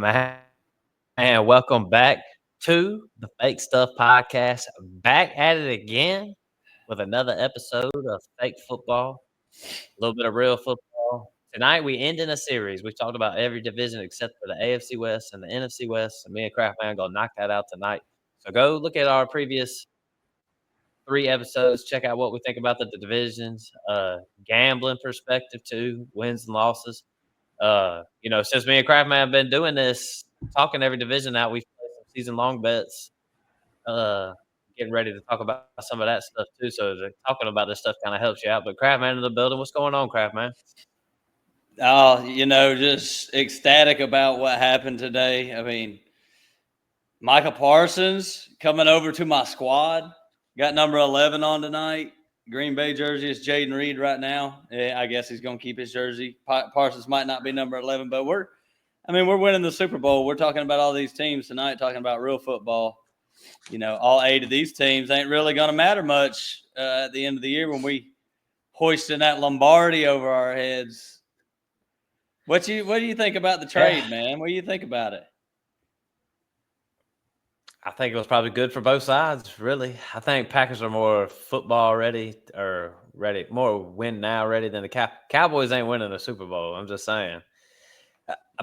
Man, and welcome back to the Fake Stuff Podcast. Back at it again with another episode of Fake Football, a little bit of real football. Tonight we end in a series. We talked about every division except for the AFC West and the NFC West. And me and Craftman gonna knock that out tonight. So go look at our previous 3 episodes. Check out what we think about the divisions, gambling perspective too, wins and losses. Since me and Craftman have been doing this, talking every division out, we've played some season long bets. Getting ready to talk about some of that stuff too. So talking about this stuff kind of helps you out. But Craftman in the building, what's going on, Craftman? Oh, just ecstatic about what happened today. I mean, Micah Parsons coming over to my squad. Got number 11 on tonight. Green Bay jersey is Jaden Reed right now. I guess he's going to keep his jersey. Parsons might not be number 11, but we're winning the Super Bowl. We're talking about all these teams tonight, talking about real football. All 8 of these teams ain't really going to matter much at the end of the year when we hoisting that Lombardi over our heads. What do you think about the trade, man? What do you think about it? I think it was probably good for both sides, really. I think Packers are more football ready or ready, more win now ready than the Cowboys ain't winning a Super Bowl. I'm just saying.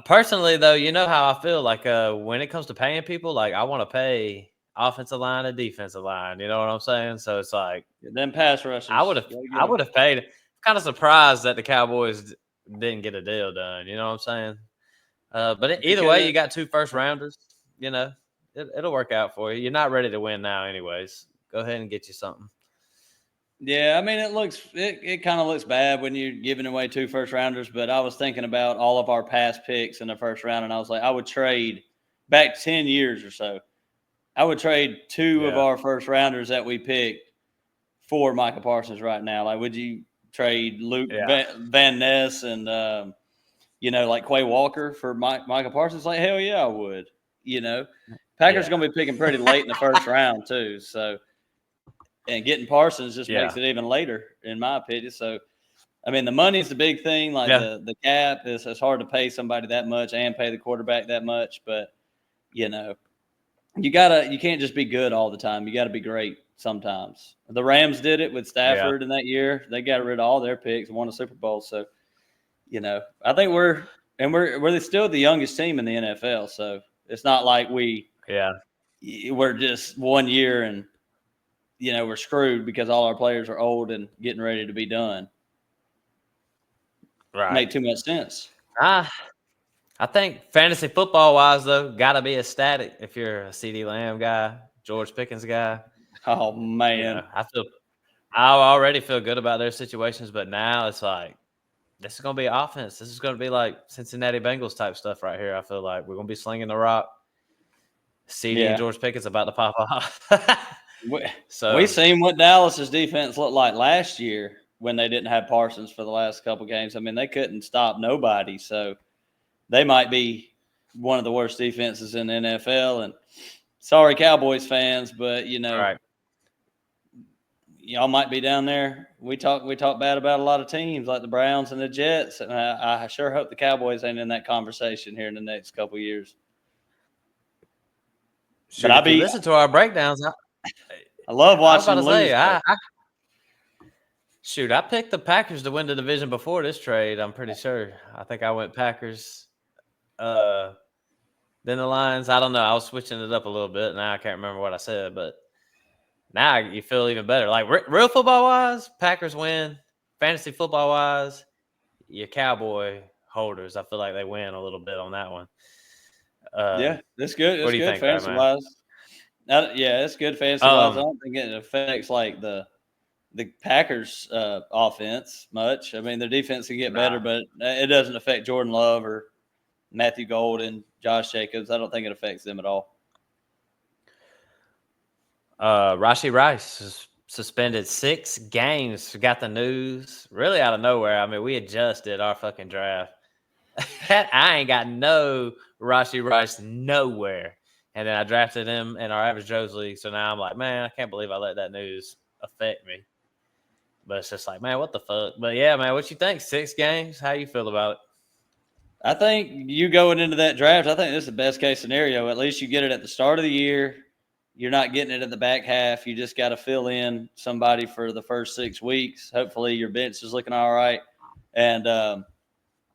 Personally, though, you know how I feel. Like when it comes to paying people, like I want to pay offensive line and defensive line. You know what I'm saying? So it's like then pass rushers. I would have paid. I'm kind of surprised that the Cowboys didn't get a deal done. You know what I'm saying? But either way, you got 2 first rounders. It'll work out for you. You're not ready to win now, anyways. Go ahead and get you something. Yeah, I mean, it kind of looks bad when you're giving away 2 first rounders. But I was thinking about all of our past picks in the first round, and I was like, I would trade back 10 years or so. I would trade 2 of our first rounders that we picked for Micah Parsons right now. Like, would you trade Luke Van Ness and like Quay Walker for Micah Parsons? Like, hell yeah, I would. Packers are going to be picking pretty late in the first round too. So, and getting Parsons just makes it even later, in my opinion. So, I mean, the money is the big thing. Like the cap is it's hard to pay somebody that much and pay the quarterback that much. But you can't just be good all the time. You got to be great sometimes. The Rams did it with Stafford in that year. They got rid of all their picks and won a Super Bowl. So, I think we're still the youngest team in the NFL. So it's not like we're just 1 year and we're screwed because all our players are old and getting ready to be done. Right, make too much sense. I think fantasy football wise though, gotta be ecstatic if you're a CD Lamb guy, George Pickens guy. Oh man, I already feel good about their situations, but now it's like this is gonna be offense. This is gonna be like Cincinnati Bengals type stuff right here. I feel like we're gonna be slinging the rock. CD and George Pickens about to pop off. We seen what Dallas's defense looked like last year when they didn't have Parsons for the last couple games. I mean, they couldn't stop nobody. So they might be one of the worst defenses in the NFL. And sorry, Cowboys fans, but y'all might be down there. We talk bad about a lot of teams like the Browns and the Jets. And I sure hope the Cowboys ain't in that conversation here in the next couple of years. But if you listen to our breakdowns, I love watching them lose. I picked the Packers to win the division before this trade. I'm pretty sure. I think I went Packers. Then the Lions. I don't know. I was switching it up a little bit. Now I can't remember what I said, but now you feel even better. Like real football wise, Packers win. Fantasy football wise, your Cowboy holders. I feel like they win a little bit on that one. That's good. What do you think, fantasy wise? It's good fantasy wise. I don't think it affects like the Packers offense much. I mean, their defense can get better, but it doesn't affect Jordan Love or Matthew Golden, Josh Jacobs. I don't think it affects them at all. Rashee Rice is suspended 6 games. Got the news really out of nowhere. I mean, we adjusted our fucking draft. I ain't got no Rashee Rice nowhere. And then I drafted him in our Average Joe's League. So now I'm like, man, I can't believe I let that news affect me. But it's just like, man, what the fuck? But yeah, man, what you think? 6 games? How you feel about it? I think you going into that draft, I think this is the best case scenario. At least you get it at the start of the year. You're not getting it at the back half. You just got to fill in somebody for the first 6 weeks. Hopefully your bench is looking all right. And,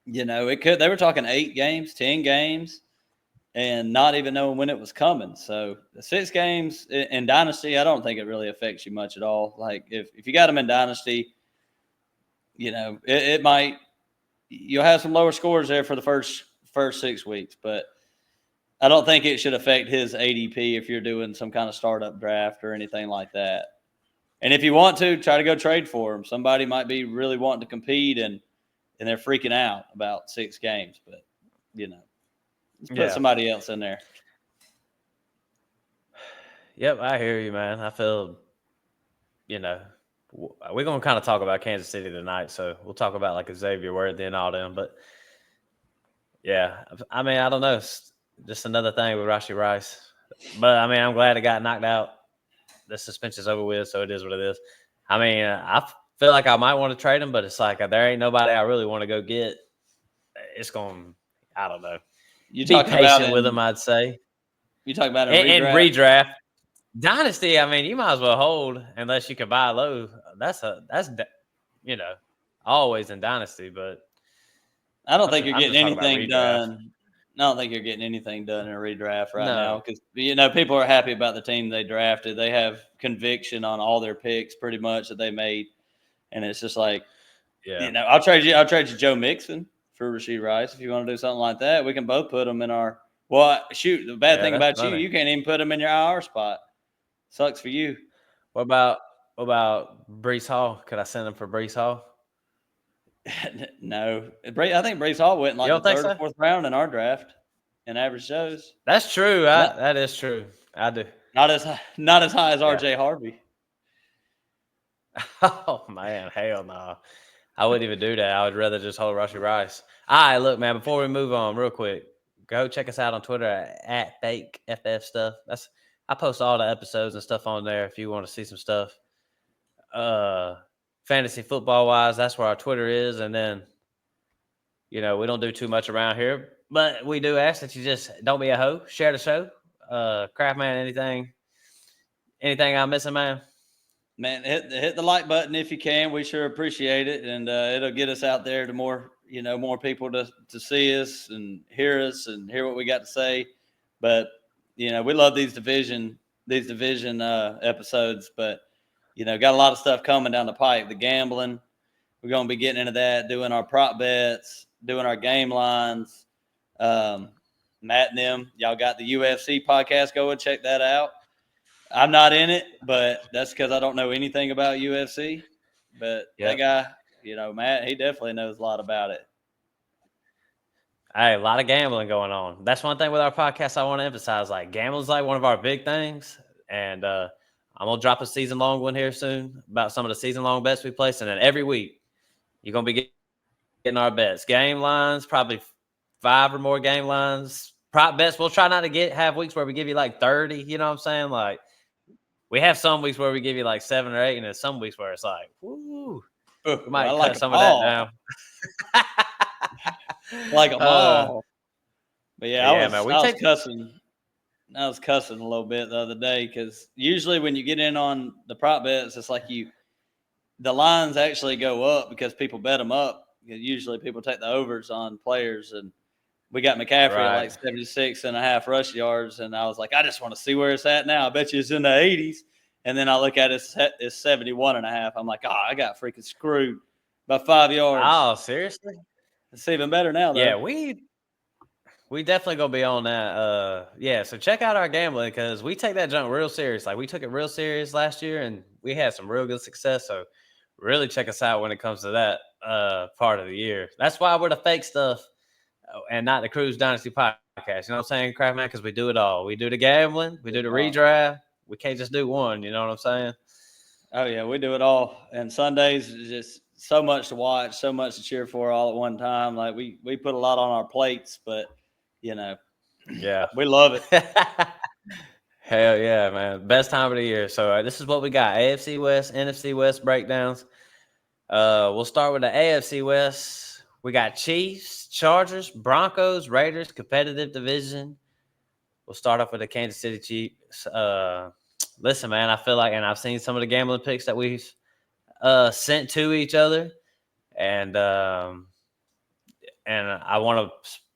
it could, they were talking 8 games, 10 games, and not even knowing when it was coming. So the 6 games in Dynasty, I don't think it really affects you much at all. Like if you got them in Dynasty, it might, you'll have some lower scores there for the first 6 weeks, but I don't think it should affect his ADP if you're doing some kind of startup draft or anything like that. And if you want to, try to go trade for him. Somebody might be really wanting to compete and they're freaking out about 6 games, but let's put somebody else in there. Yep, I hear you, man. I feel, we're going to kind of talk about Kansas City tonight, so we'll talk about like Xavier Worthy and all them. But yeah, I mean, I don't know. It's just another thing with Rashee Rice. But I mean, I'm glad it got knocked out. The suspension's over with, so it is what it is. I mean, I feel like I might want to trade him, but it's like there ain't nobody I really want to go get. It's going, I don't know. You be patient with him, I'd say. You talk about in redraft. Dynasty, I mean, you might as well hold unless you can buy low. That's always in Dynasty, but I don't think you're getting anything done. I don't think you're getting anything done in a redraft now because people are happy about the team they drafted. They have conviction on all their picks pretty much that they made, and it's just like, I'll trade you Joe Mixon for Rashee Rice if you want to do something like that. We can both put them in our. Well, shoot, the bad thing about you can't even put them in your IR spot. Sucks for you. What about Breece Hall? Could I send him for Breece Hall? No. I think Breece Hall went in like the 3rd or 4th round in our draft in average shows. That's true. That is true. I do. Not as high as RJ Harvey. Oh, man. Hell no. I wouldn't even do that. I would rather just hold Rashee Rice. All right, look, man, before we move on real quick, go check us out on Twitter at FakeFF Stuff. I post all the episodes and stuff on there if you want to see some stuff. Fantasy football wise, that's where our Twitter is. And then, we don't do too much around here, but we do ask that you just don't be a hoe. Share the show. Craft man, anything I'm missing, man? Man, hit the like button if you can. We sure appreciate it. And it'll get us out there to more people to see us and hear what we got to say. But, we love these division episodes, but, got a lot of stuff coming down the pipe. The gambling, we're going to be getting into that, doing our prop bets, doing our game lines. Matt and them, y'all got the UFC podcast going. Check that out. I'm not in it, but that's because I don't know anything about UFC. But that guy, Matt, he definitely knows a lot about it. Hey, a lot of gambling going on. That's one thing with our podcast I want to emphasize. Like, gambling's like one of our big things. And I'm going to drop a season-long one here soon about some of the season-long bets we place. And then every week, you're going to be getting our bets. Game lines, probably 5 or more game lines. Prop bets, we'll try not to have weeks where we give you like 30. You know what I'm saying? Like, we have some weeks where we give you like 7 or 8, and then some weeks where it's like, woo. We might cut some of that down. Like a ball. But I was cussing a little bit the other day because usually when you get in on the prop bets, it's like the lines actually go up because people bet them up. Usually people take the overs on players, and we got McCaffrey at like 76.5 rush yards, and I was like, I just want to see where it's at now. I bet you it's in the 80s. And then I look at it, it's 71.5. I'm like, I got freaking screwed by 5 yards. Oh, seriously? It's even better now, though. Yeah, we definitely gonna be on that. So check out our gambling because we take that junk real serious. Like, we took it real serious last year, and we had some real good success. So really check us out when it comes to that part of the year. That's why we're the fake stuff and not the Cruise Dynasty podcast. You know what I'm saying, Craft Man? Because we do it all. We do the gambling, we do the redraft. We can't just do one. You know what I'm saying? Oh yeah, we do it all. And Sundays is just so much to watch, so much to cheer for all at one time. Like we put a lot on our plates, but yeah, we love it. Hell yeah, man. Best time of the year. So this is what we got. AFC West, NFC West breakdowns. We'll start with the AFC West. We got Chiefs, Chargers, Broncos, Raiders, competitive division. We'll start off with the Kansas City Chiefs. Listen, man, I feel like, and I've seen some of the gambling picks that we've sent to each other, and I want to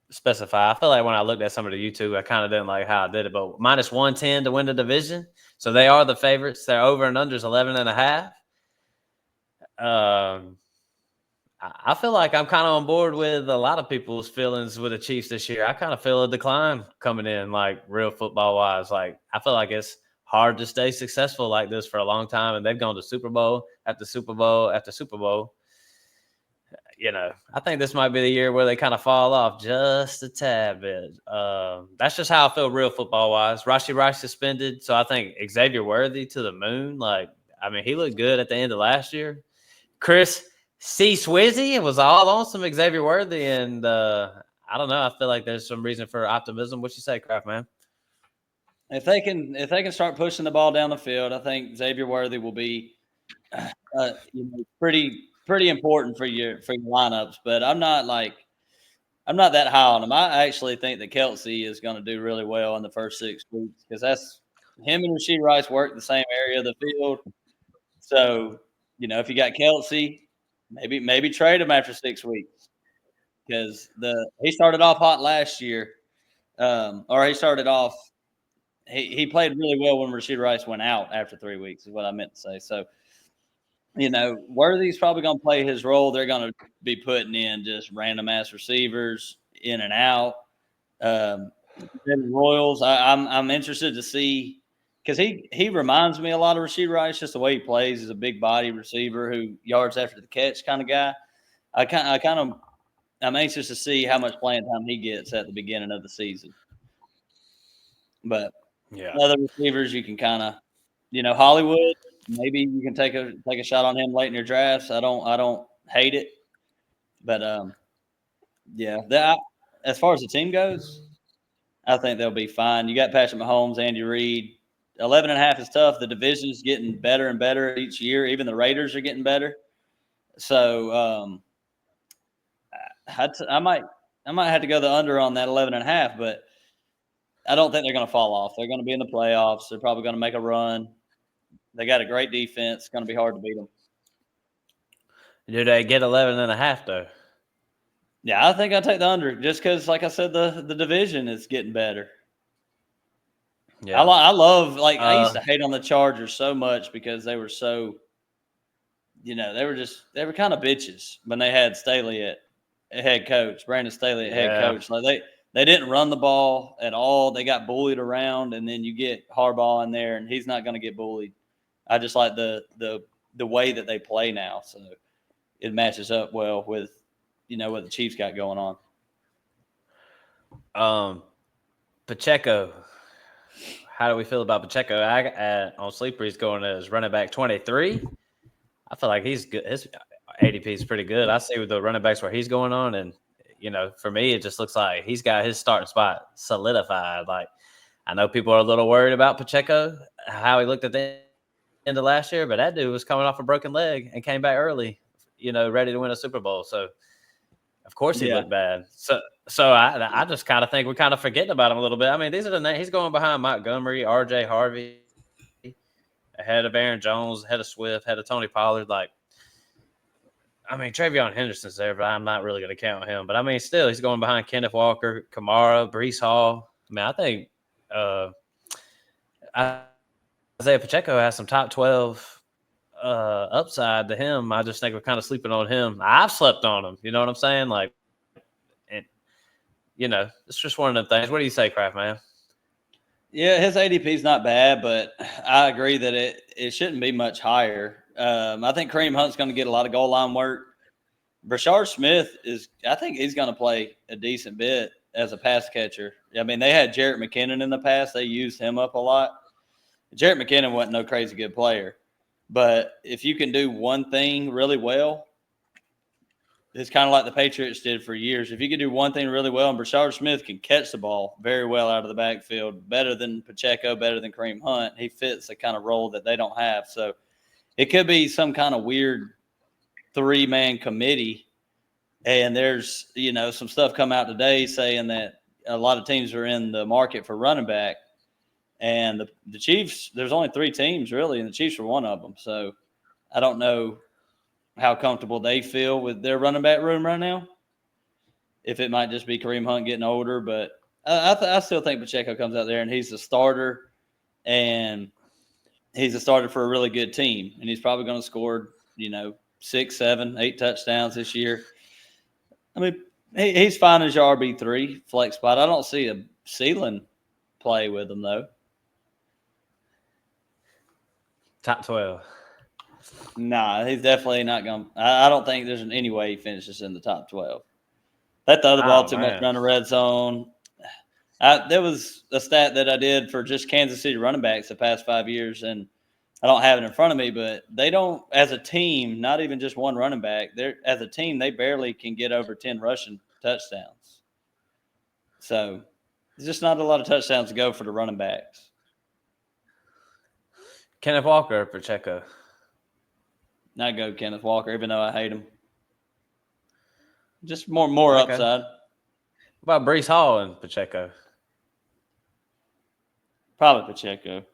specify. I feel like when I looked at some of the YouTube, I kind of didn't like how I did it, but minus 110 to win the division, so they are the favorites. Their over and under is 11.5. I feel like I'm kind of on board with a lot of people's feelings with the Chiefs this year. I kind of feel a decline coming in, like real football wise. Like I feel like it's hard to stay successful like this for a long time, and they've gone to Super Bowl after Super Bowl after Super Bowl. I think this might be the year where they kind of fall off just a tad bit. That's just how I feel real football wise. Rashee Rice suspended, so I think Xavier Worthy to the moon. Like, I mean, he looked good at the end of last year. Chris C. Swizzy was all on some Xavier Worthy, and I don't know. I feel like there's some reason for optimism. What you say, Kraft man? If they can start pushing the ball down the field, I think Xavier Worthy will be pretty important for your lineups. But I'm not that high on him. I actually think that Kelsey is going to do really well in the first 6 weeks because that's him and Rashee Rice work the same area of the field. So if you got Kelsey, maybe trade him after 6 weeks because he started off hot last year, or he started off. He played really well when Rashee Rice went out after 3 weeks, is what I meant to say. So, Worthy's probably going to play his role. They're going to be putting in just random ass receivers in and out. Royals, I'm interested to see because he reminds me a lot of Rashee Rice, just the way he plays. He's a big body receiver who yards after the catch kind of guy. I'm anxious to see how much playing time he gets at the beginning of the season. But other receivers, you can kind of, Hollywood. Maybe you can take a shot on him late in your drafts. I don't hate it, but as far as the team goes, I think they'll be fine. You got Patrick Mahomes, Andy Reid. 11.5 is tough. The division is getting better and better each year. Even the Raiders are getting better. So I might have to go the under on that 11.5, but I don't think they're going to fall off. They're going to be in the playoffs. They're probably going to make a run. They got a great defense. It's going to be hard to beat them. Do they get 11.5 though? Yeah, I think I'll take the under just because, like I said, the division is getting better. Yeah, I love I used to hate on the Chargers so much because they were so, they were kind of bitches when they had Staley at head coach, Brandon Staley at head coach. Like they didn't run the ball at all. They got bullied around, and then you get Harbaugh in there, and he's not going to get bullied. I just like the way that they play now, so it matches up well with what the Chiefs got going on. Pacheco. How do we feel about Pacheco? On Sleeper, he's going as running back 23. I feel like he's good. His ADP is pretty good. I see with the running backs where he's going on, and for me, it just looks like he's got his starting spot solidified. Like I know people are a little worried about Pacheco, how he looked at the end of last year, but that dude was coming off a broken leg and came back early, ready to win a Super Bowl. So of course he looked bad. So I just kind of think we're kind of forgetting about him a little bit. I mean, these are the names. He's going behind Montgomery, RJ Harvey, ahead of Aaron Jones, ahead of Swift, ahead of Tony Pollard. Like, I mean, Travion Henderson's there, but I'm not really going to count him. But I mean, still, he's going behind Kenneth Walker, Kamara, Breece Hall. I mean, I think Isaiah Pacheco has some top 12 upside to him. I just think we're kind of sleeping on him. I've slept on him. You know what I'm saying? Like, and it's just one of them things. What do you say, Kraft man? Yeah, his ADP is not bad, but I agree that it shouldn't be much higher. I think Kareem Hunt's going to get a lot of goal line work. Brashard Smith I think he's going to play a decent bit as a pass catcher. I mean, they had Jarrett McKinnon in the past. They used him up a lot. Jarrett McKinnon wasn't no crazy good player. But if you can do one thing really well, it's kind of like the Patriots did for years. If you can do one thing really well, and Brashard Smith can catch the ball very well out of the backfield, better than Pacheco, better than Kareem Hunt, he fits the kind of role that they don't have. So it could be some kind of weird 3-man committee And there's, some stuff come out today saying that a lot of teams are in the market for running back. And the Chiefs, there's only 3 teams really, and the Chiefs are one of them. So I don't know how comfortable they feel with their running back room right now. If it might just be Kareem Hunt getting older, but I still think Pacheco comes out there and he's the starter, and he's a starter for a really good team, and he's probably going to score, 6, 7, 8 touchdowns this year. I mean, he's fine as your RB3 flex spot. I don't see a ceiling play with him though. Top 12. Nah, he's definitely not going to. I don't think there's any way he finishes in the top 12. That the other ball too much around the red zone. There was a stat that I did for just Kansas City running backs the past 5 years, and I don't have it in front of me, but they don't, as a team, not even just one running back, as a team, they barely can get over 10 rushing touchdowns. So there's just not a lot of touchdowns to go for the running backs. Kenneth Walker or Pacheco? Not go Kenneth Walker, even though I hate him. Just more Okay. upside. What about Breece Hall and Pacheco? Probably Pacheco.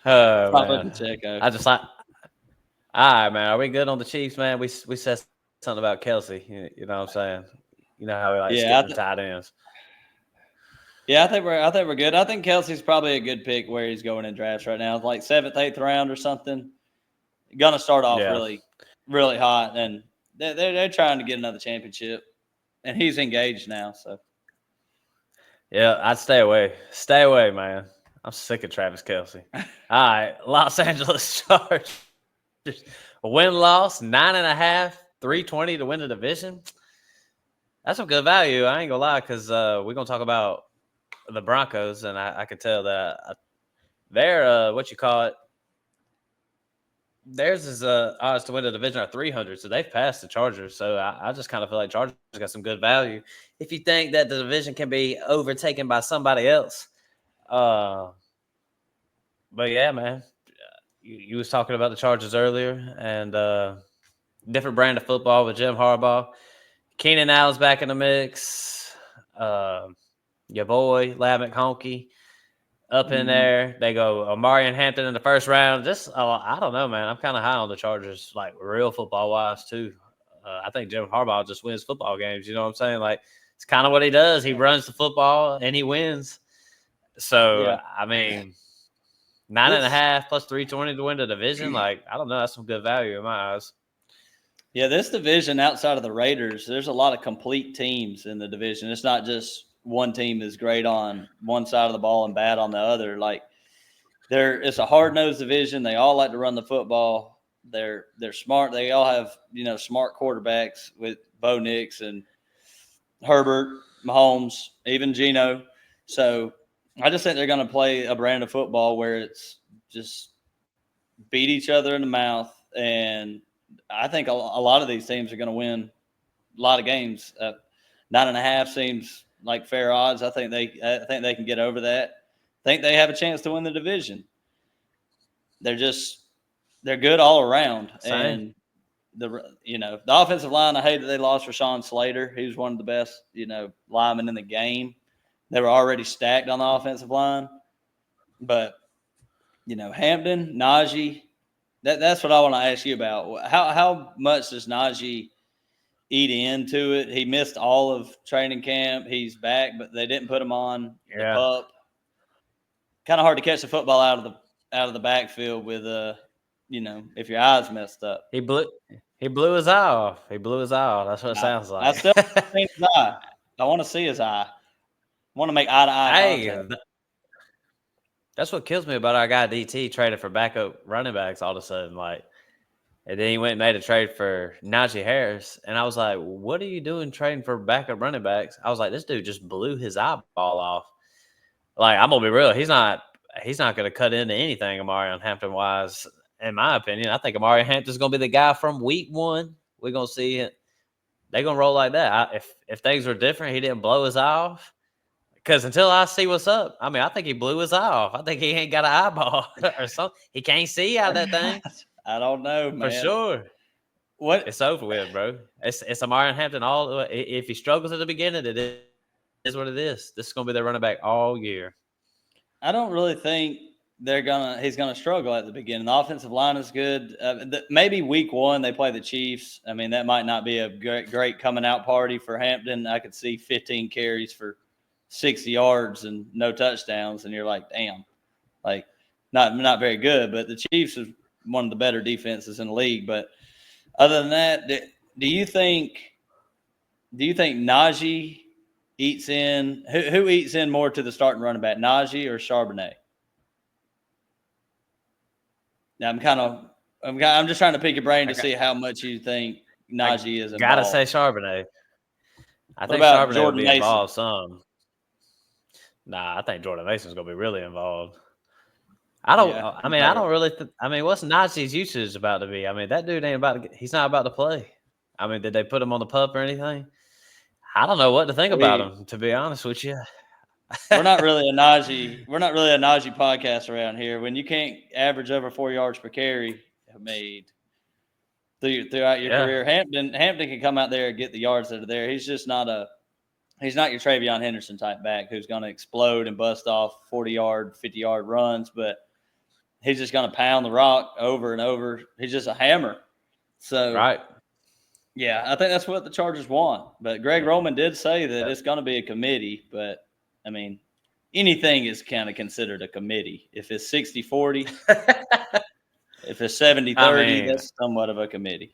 Probably Pacheco. I just like. All right, man. Are we good on the Chiefs, man? We said something about Kelsey. You know what I'm saying? You know how we like skipping tight ends. Yeah, I think we're good. I think Kelsey's probably a good pick where he's going in drafts right now, like 7th, 8th round or something. Gonna start off really, really hot, and they're trying to get another championship, and he's engaged now. So yeah, I'd stay away. Stay away, man. I'm sick of Travis Kelsey. All right, Los Angeles Chargers. Win-loss, 9.5, 320 to win the division. That's some good value. I ain't gonna lie, because we're gonna talk about the Broncos, and I could tell that they're theirs is odds to win the division are 300, so they've passed the Chargers. So I just kind of feel like Chargers got some good value. If you think that the division can be overtaken by somebody else, but yeah, man, you was talking about the Chargers earlier, and different brand of football with Jim Harbaugh. Keenan Allen's back in the mix. Your boy Lamech Honky up in there. They go Amari and Hampton in the first round. Just I don't know, man. I'm kind of high on the Chargers, like real football wise too. I think Jim Harbaugh just wins football games. You know what I'm saying? Like it's kind of what he does. He runs the football and he wins. So yeah. I mean, 9.5 plus 320 to win the division. Like I don't know, that's some good value in my eyes. Yeah, this division outside of the Raiders, there's a lot of complete teams in the division. It's not just one team is great on one side of the ball and bad on the other. Like it's a hard-nosed division. They all like to run the football. They're smart. They all have, smart quarterbacks with Bo Nix and Herbert, Mahomes, even Geno. So I just think they're going to play a brand of football where it's just beat each other in the mouth. And I think a lot of these teams are going to win a lot of games. 9.5 seems like fair odds. I think they can get over that. I think they have a chance to win the division. They're good all around. Same. And the offensive line, I hate that they lost Rashawn Slater. He was one of the best, linemen in the game. They were already stacked on the offensive line. But, Hampton, Najee, that's what I want to ask you about. How much does Najee eat into it? He missed all of training camp. He's back, but they didn't put him on the pup. Kind of hard to catch the football out of the backfield with if your eye's messed up. He blew his eye off. That's what it sounds like. I still think his eye. I want to see his eye. I want to make eye-to-eye contact. That's what kills me about our guy DT traded for backup running backs all of a sudden. Like, and then he went and made a trade for Najee Harris. And I was like, what are you doing trading for backup running backs? I was like, this dude just blew his eyeball off. Like, I'm going to be real. He's not going to cut into anything Amari Hampton-wise, in my opinion. I think Amari Hampton's going to be the guy from week 1. We're going to see it. They're going to roll like that. If things were different, he didn't blow his eye off. Because until I see what's up, I mean, I think he blew his eye off. I think he ain't got an eyeball or something. He can't see out of that thing. I don't know, man. For sure. What? It's over with, bro. It's Amari Hampton all. If he struggles at the beginning, it is what it is. This is gonna be their running back all year. I don't really think he's gonna struggle at the beginning. The offensive line is good. Maybe week one they play the Chiefs. I mean, that might not be a great coming out party for Hampton. I could see 15 carries for 60 yards and no touchdowns, and you're like, damn, like not very good. But the Chiefs is one of the better defenses in the league. But other than that, do you think Najee eats in? Who eats in more to the starting running back, Najee or Charbonnet? Now I'm just trying to pick your brain to see how much you think Najee is involved. Gotta say Charbonnet. I think about Charbonnet Jordan will be Mason? involved some. Nah, I think Jordan Mason's gonna be really involved. I don't. Yeah, I mean, I don't really. I mean, what's Najee's usage about to be? I mean, that dude ain't about to. He's not about to play. I mean, did they put him on the pup or anything? I don't know what to think about him. To be honest with you, We're not really a Najee podcast around here. When you can't average over 4 yards per carry made throughout your career, Hampton can come out there and get the yards that are there. He's just not he's not your Travion Henderson type back who's going to explode and bust off 40-yard, 50-yard runs, but he's just going to pound the rock over and over. He's just a hammer. So, right? Yeah, I think that's what the Chargers want. But Greg Roman did say that it's going to be a committee. But, I mean, anything is kind of considered a committee. If it's 60-40, if it's 70-30, that's somewhat of a committee.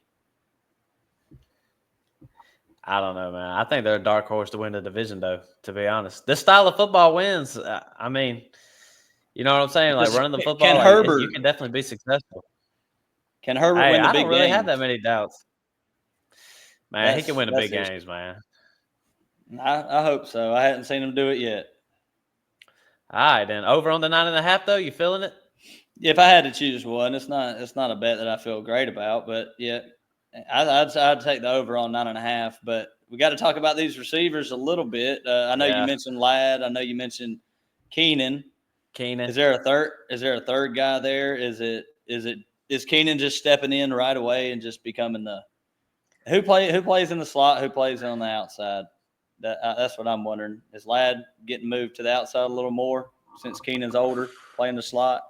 I don't know, man. I think they're a dark horse to win the division, though, to be honest. This style of football wins. I mean, you know what I'm saying? Like, running the football, you can definitely be successful. Can Herbert win the big games? I don't really have that many doubts. Man, he can win the big games, man. I hope so. I hadn't seen him do it yet. All right, then. Over on the 9.5, though? You feeling it? If I had to choose one, it's not a bet that I feel great about, but yeah, I'd take the over on 9.5. But we got to talk about these receivers a little bit. I know you mentioned Ladd. I know you mentioned Keenan. Is there a third guy there? Is Keenan just stepping in right away and just becoming the who plays in the slot? Who plays on the outside? That's what I'm wondering. Is Ladd getting moved to the outside a little more since Keenan's older, playing the slot?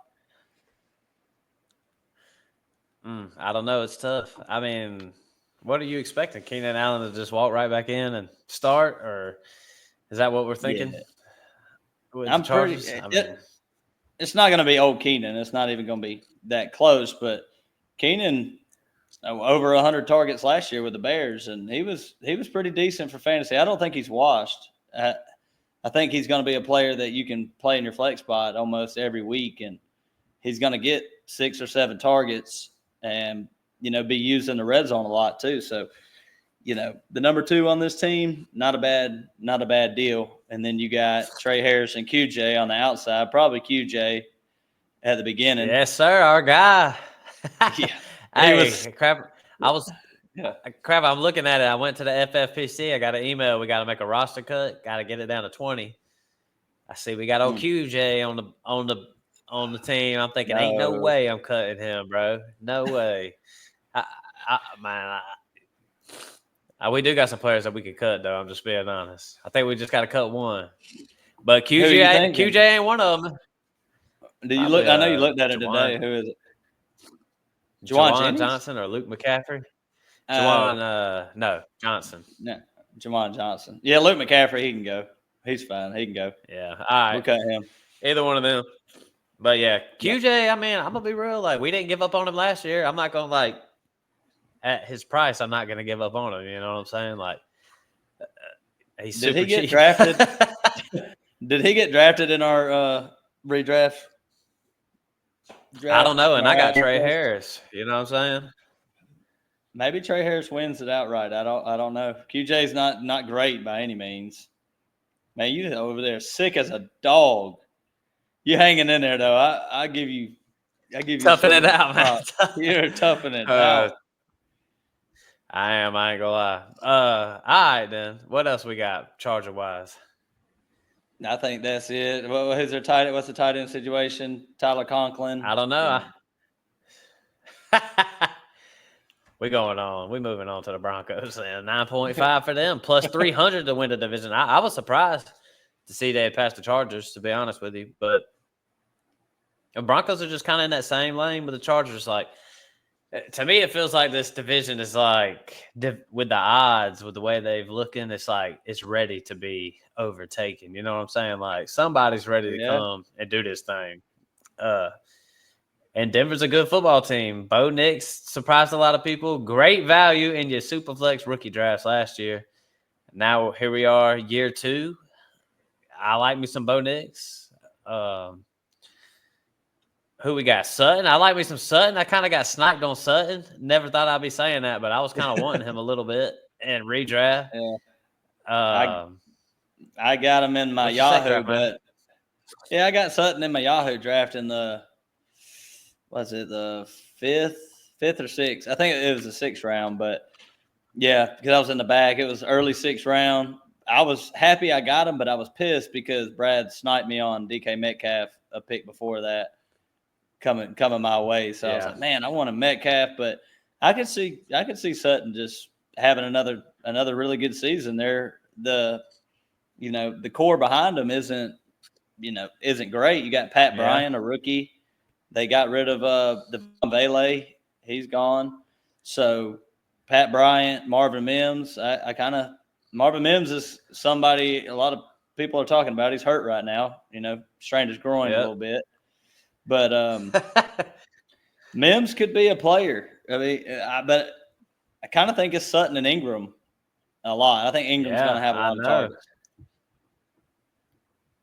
I don't know. It's tough. I mean, what are you expecting? Keenan Allen to just walk right back in and start, or is that what we're thinking? Yeah. I'm pretty. It's not going to be old Keenan. It's not even going to be that close. But Keenan over 100 targets last year with the Bears, and he was pretty decent for fantasy. I don't think he's washed. I think he's going to be a player that you can play in your flex spot almost every week, and he's going to get 6 or 7 targets and, be used in the red zone a lot too. So, the number 2 on this team, not a bad deal. And then you got Trey Harris and QJ on the outside, probably QJ at the beginning. Yes, sir. Our guy. Yeah. Crap. Crap. I'm looking at it. I went to the FFPC. I got an email. We got to make a roster cut. Got to get it down to 20. I see we got old QJ on the team. I'm thinking, ain't no way I'm cutting him, bro. No way. We do got some players that we could cut, though. I'm just being honest. I think we just got to cut one. But QJ ain't one of them. Do you look? I know you looked at it today. Who is it? Juwan Johnson or Luke McCaffrey? No, Johnson. No, Juwan Johnson. Yeah, Luke McCaffrey, he can go. He's fine. He can go. Yeah. All right. We'll cut him. Either one of them. But, yeah, QJ, I mean, I'm going to be real. Like, we didn't give up on him last year. I'm not going to, at his price, I'm not going to give up on him. You know what I'm saying? Like, he's super cheap. Drafted? Did he get drafted in our redraft? I don't know, and I got Trey Harris. You know what I'm saying? Maybe Trey Harris wins it outright. I don't know. QJ's not great by any means. Man, you over there sick as a dog. You hanging in there though. I give you toughing it out, man. You're toughing it out. I am. I ain't gonna lie. All right then. What else we got Charger wise? I think that's it. What's the tight end situation? Tyler Conklin. I don't know. We going on. We moving on to the Broncos and 9.5 for them, plus 300 to win the division. I was surprised to see they had passed the Chargers, to be honest with you. But the Broncos are just kind of in that same lane with the Chargers. Like, to me, it feels like this division is like, with the odds, with the way they've looking, it's like it's ready to be overtaken. You know what I'm saying? Like, somebody's ready to come and do this thing. And Denver's a good football team. Bo Nix surprised a lot of people. Great value in your Superflex rookie drafts last year. Now here we are, year 2. I like me some Bo Nix. Who we got? Sutton. I like me some Sutton. I kind of got sniped on Sutton. Never thought I'd be saying that, but I was kind of wanting him a little bit in redraft. Yeah. I got him in my Yahoo, but yeah, I got Sutton in my Yahoo draft in the fifth or sixth? I think it was the 6th round, but yeah, because I was in the back. It was early 6th round. I was happy I got him, but I was pissed because Brad sniped me on DK Metcalf a pick before that coming my way. So I was like, man, I want a Metcalf, but I could see Sutton just having another really good season. The core behind them isn't great. You got Pat Bryant, a rookie. They got rid of Devon Vele. He's gone. So Pat Bryant, Marvin Mims. Marvin Mims is somebody a lot of people are talking about. He's hurt right now. Strained his groin a little bit. But Mims could be a player. I mean, but I kind of think it's Sutton and Ingram a lot. I think Ingram's going to have a lot of targets.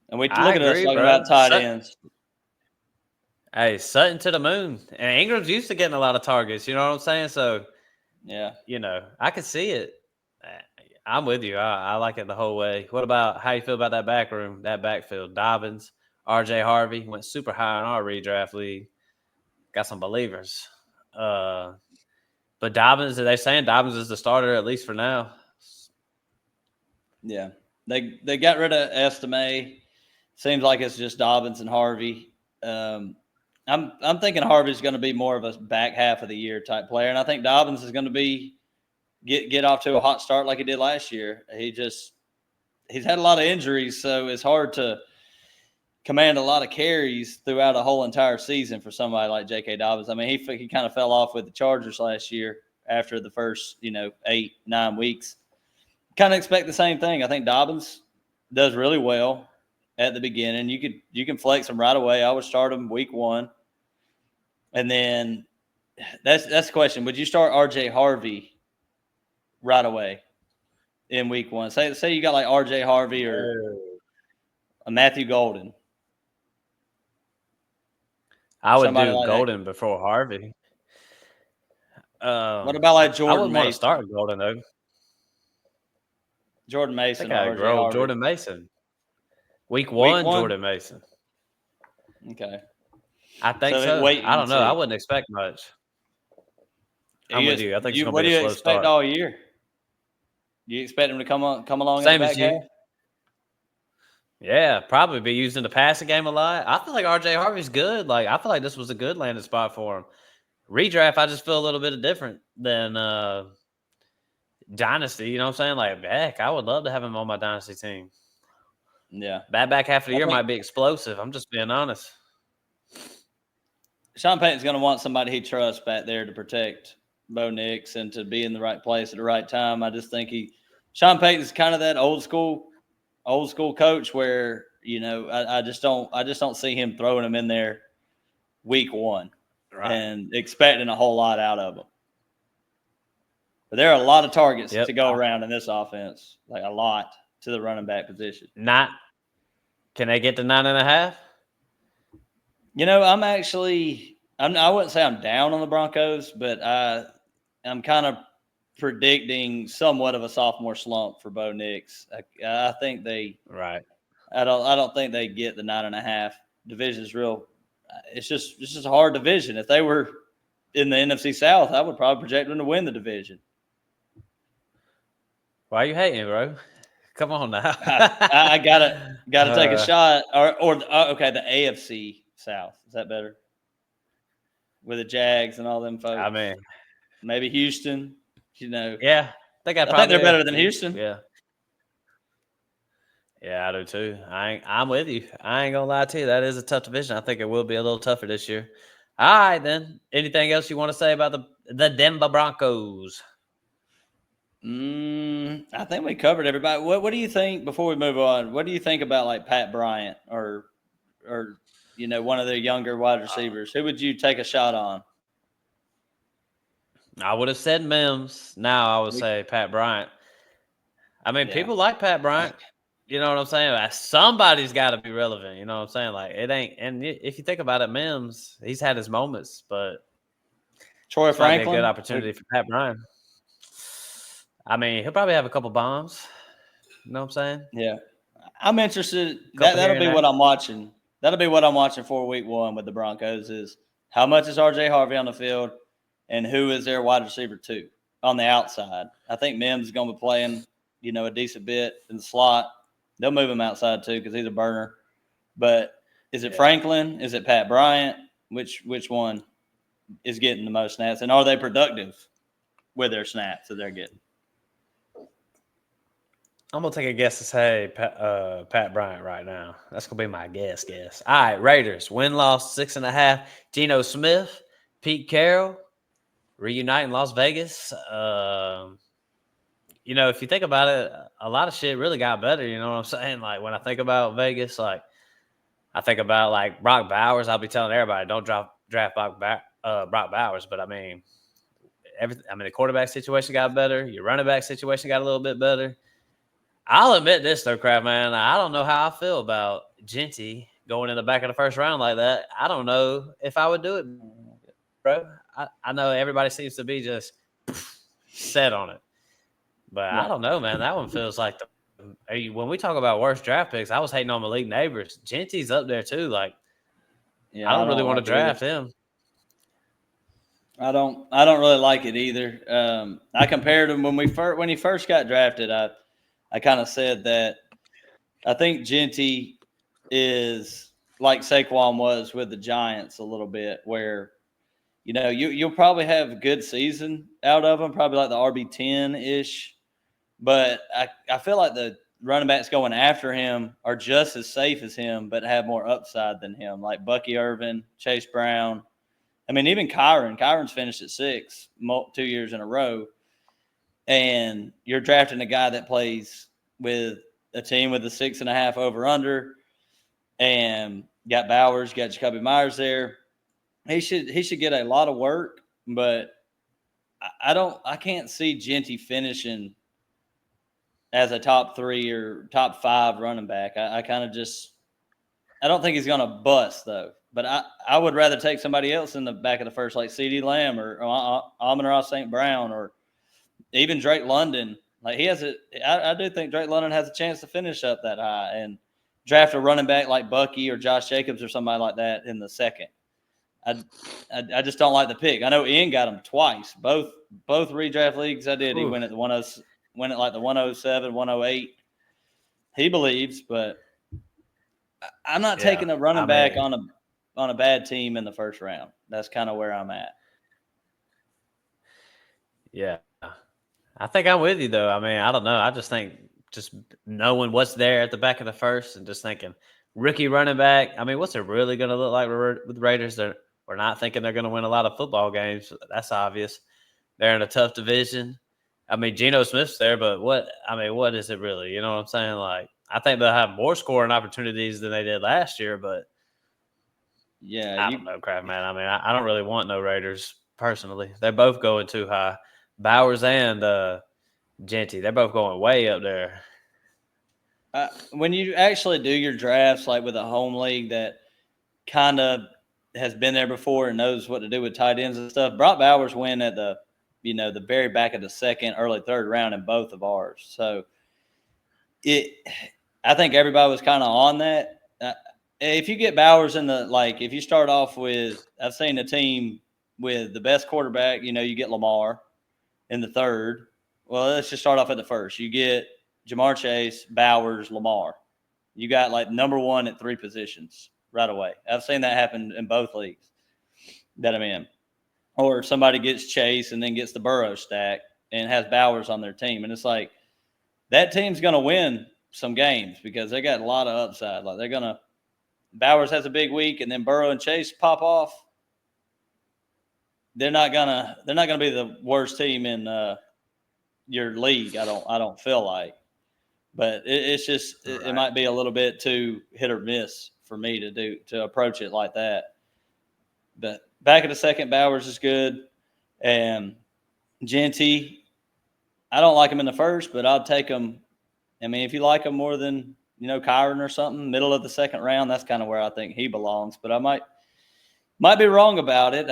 And we look at us talking about tight ends. Hey, Sutton to the moon. And Ingram's used to getting a lot of targets. You know what I'm saying? So, yeah, I could see it. I'm with you. I like it the whole way. What about how you feel about that back room, that backfield? Dobbins, RJ Harvey went super high in our redraft league. Got some believers. But Dobbins, are they saying Dobbins is the starter at least for now? Yeah. They got rid of Estime. Seems like it's just Dobbins and Harvey. I'm thinking Harvey's going to be more of a back half of the year type player, and I think Dobbins is going to be get off to a hot start like he did last year. He's had a lot of injuries, so it's hard to command a lot of carries throughout a whole entire season for somebody like J.K. Dobbins. I mean, he kind of fell off with the Chargers last year after the first 8-9 weeks. Kind of expect the same thing. I think Dobbins does really well at the beginning. You can flex him right away. I would start him week 1. And then that's the question. Would you start RJ Harvey right away in week 1? Say you got like RJ Harvey or a Matthew Golden. I would do like Golden before Harvey. What about like Jordan? I wouldn't want to start Golden though. Jordan Mason. I think I'd Jordan Mason. Week 1, Jordan Mason. Okay. I think so. I don't know. I wouldn't expect much. I'm with you. I think it's going to be a slow start. What do you expect all year? Do you expect him to come along Same in the back as you? half? Yeah, probably be used in the passing game a lot. I feel like RJ Harvey's good. Like, I feel like this was a good landing spot for him. Redraft, I just feel a little bit different than Dynasty. You know what I'm saying? Like, heck, I would love to have him on my Dynasty team. Yeah. That back half of the year might be explosive. I'm just being honest. Sean Payton's going to want somebody he trusts back there to protect Bo Nix and to be in the right place at the right time. I just think Sean Payton's kind of that old school coach where, I just don't see him throwing him in there week 1 and expecting a whole lot out of him. But there are a lot of targets to go around in this offense, like a lot to the running back position. Can they get to 9.5? I wouldn't say I'm down on the Broncos, but I'm kind of predicting somewhat of a sophomore slump for Bo Nix. I think they I don't think they get the 9.5. Division's real. It's just a hard division. If they were in the NFC South, I would probably project them to win the division. Why are you hating, bro? Come on now. I gotta take a shot. Okay, the AFC South. Is that better? With the Jags and all them folks. I mean, maybe Houston. Yeah, I think I think they're better than Houston. Yeah. Yeah, I do too. I'm with you. I ain't gonna lie to you. That is a tough division. I think it will be a little tougher this year. All right, then. Anything else you want to say about the Denver Broncos? I think we covered everybody. What do you think before we move on? What do you think about like Pat Bryant or one of their younger wide receivers? Who would you take a shot on? I would have said Mims. Now I would say Pat Bryant. I mean, Yeah. people like Pat Bryant. You know what I'm saying? Like, somebody's got to be relevant. You know what I'm saying? Like it ain't. And if you think about it, Mims, he's had his moments, but Troy this might be a good Franklin. opportunity for Pat Bryant. I mean, he'll probably have a couple bombs. You know what I'm saying? Yeah. I'm interested. Couple here That'll and be there. what I'm watching. That'll be what I'm watching for week 1 with the Broncos is how much is RJ Harvey on the field and who is their wide receiver 2 on the outside. I think Mims is going to be playing, a decent bit in the slot. They'll move him outside too because he's a burner. But is it Franklin? Is it Pat Bryant? Which one is getting the most snaps? And are they productive with their snaps that they're getting? I'm gonna take a guess and say Pat Bryant right now. That's gonna be my guess. All right, Raiders win-loss 6.5. Geno Smith, Pete Carroll reunite in Las Vegas. If you think about it, a lot of shit really got better. You know what I'm saying? Like when I think about Vegas, like I think about like Brock Bowers. I'll be telling everybody don't draft Brock Bowers, but I mean the quarterback situation got better. Your running back situation got a little bit better. I'll admit this though, Kraft man. I don't know how I feel about Genty going in the back of the first round like that. I don't know if I would do it, bro. I know everybody seems to be just set on it, but I don't know, man. That one feels like when we talk about worst draft picks, I was hating on Malik Neighbors. Genty's up there too. Like, I don't really want to draft him. I don't really like it either. I compared him when he first got drafted. I kind of said that I think Genty is like Saquon was with the Giants a little bit, where you'll probably have a good season out of him, probably like the RB10 ish, but I feel like the running backs going after him are just as safe as him, but have more upside than him, like Bucky Irvin, Chase Brown. I mean, even Kyron. Kyron's finished at 6 2 years in a row. And you're drafting a guy that plays with a team with a 6.5 over/under, and got Bowers, got Jacoby Myers there. He should get a lot of work, but I can't see Genty finishing as a top 3 or top 5 running back. I kind of I don't think he's going to bust though. But I would rather take somebody else in the back of the first, like CeeDee Lamb or Amon-Ra St. Brown or even Drake London. Like I do think Drake London has a chance to finish up that high and draft a running back like Bucky or Josh Jacobs or somebody like that in the second. I just don't like the pick. I know Ian got him twice, both redraft leagues I did. He went at the 10, went at like the 107, 108. He believes, but I'm not taking a running back on a bad team in the first round. That's kind of where I'm at. Yeah. I think I'm with you, though. I mean, I don't know. I just think just knowing what's there at the back of the first and just thinking rookie running back. I mean, what's it really going to look like with the Raiders? We're not thinking they're going to win a lot of football games. That's obvious. They're in a tough division. I mean, Geno Smith's there, but what is it really? You know what I'm saying? Like, I think they'll have more scoring opportunities than they did last year, but yeah, I don't know, Kraft man. I mean, I don't really want no Raiders personally. They're both going too high. Bowers and Genty, they're both going way up there. When you actually do your drafts, like with a home league that kind of has been there before and knows what to do with tight ends and stuff, Brock Bowers went at the very back of the second, early third round in both of ours. So I think everybody was kind of on that. If you get Bowers if you start off with, I've seen a team with the best quarterback, you get Lamar in the third. Well, let's just start off at the first. You get Jamar Chase, Bowers, Lamar. You got like number 1 at 3 positions right away. I've seen that happen in both leagues that I'm in. or somebody gets Chase and then gets the Burrow stack and has Bowers on their team. And it's like that team's going to win some games because they got a lot of upside. Like they're going to – Bowers has a big week and then Burrow and Chase pop off. They're not gonna be the worst team in your league. I don't feel like, but it's just it might be a little bit too hit or miss for me to approach it like that. But back in the second, Bowers is good, and Genty, I don't like him in the first, but I'll take him. I mean, if you like him more than Kyron or something, middle of the second round, that's kind of where I think he belongs. But I might be wrong about it.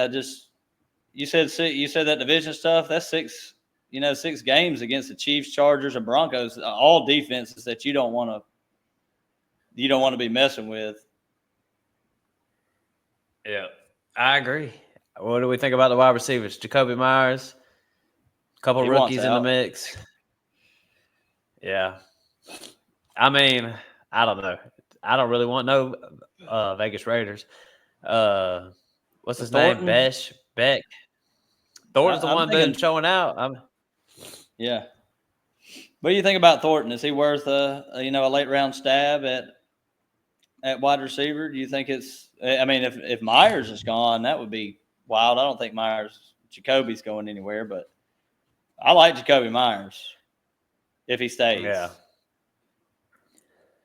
You said that division stuff. That's six games against the Chiefs, Chargers, and Broncos. All defenses that you don't want to be messing with. Yeah, I agree. What do we think about the wide receivers? Jacoby Myers, a couple rookies in the mix. Yeah, I mean, I don't know. I don't really want no Vegas Raiders. What's his name? Beck. Thornton's the one been showing out. Yeah. What do you think about Thornton? Is he worth a late round stab at wide receiver? Do you think it's? I mean, if Myers is gone, that would be wild. I don't think Jacoby's going anywhere, but I like Jacoby Myers if he stays.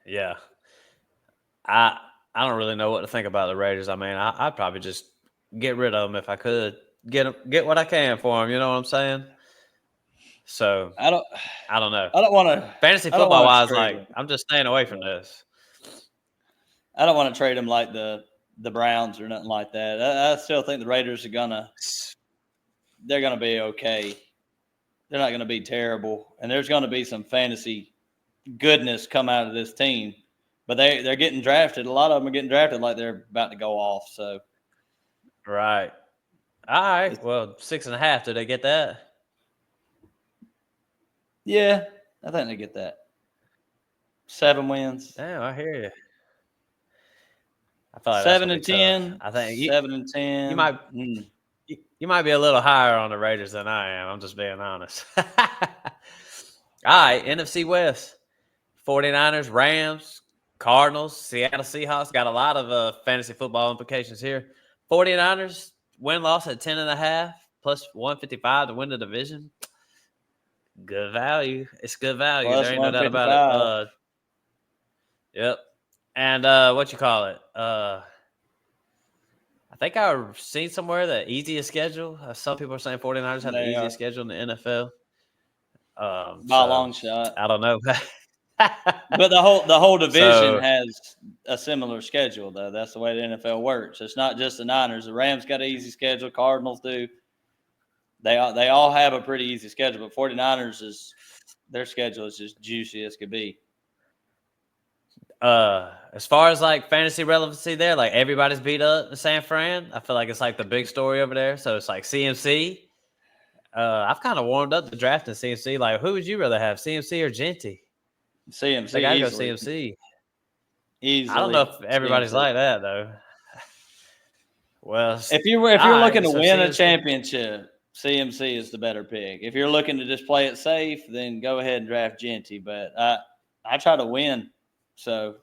Yeah. I don't really know what to think about the Raiders. I mean, I'd probably just get rid of them if I could. Get what I can for them. You know what I'm saying? So I don't know. I don't want to fantasy football wise. Like I'm just staying away from this. I don't want to trade them like the Browns or nothing like that. I still think the Raiders are they're gonna be okay. They're not gonna be terrible, and there's gonna be some fantasy goodness come out of this team. But they're getting drafted. A lot of them are getting drafted like they're about to go off. So, right. All right. Well, 6.5. Did they get that? Yeah, I think they get that. 7 wins. Damn, I hear you. I feel like 7-10. I think 7-10. You might be a little higher on the Raiders than I am. I'm just being honest. All right, NFC West. 49ers, Rams, Cardinals, Seattle Seahawks. Got a lot of fantasy football implications here. 49ers, win-loss at 10.5, plus 155 to win the division. Good value. It's good value. Plus there ain't no doubt about it. Yep. And what you call it? I think I've seen somewhere the easiest schedule. Some people are saying 49ers have the easiest schedule in the NFL. By a long shot. I don't know. But the whole division has a similar schedule, though. That's the way the NFL works. It's not just the Niners. The Rams got an easy schedule. Cardinals do. They all have a pretty easy schedule, but 49ers their schedule is just juicy as could be. As far as like fantasy relevancy there, like everybody's beat up in San Fran. I feel like it's like the big story over there. So it's like CMC. I've kind of warmed up to drafting CMC. Like, who would you rather have, CMC or Genty? CMC. I gotta go CMC. Easily. I don't know if everybody's like that though. Well, if you're looking to win a championship, CMC is the better pick. If you're looking to just play it safe, then go ahead and draft Genty. But I try to win, so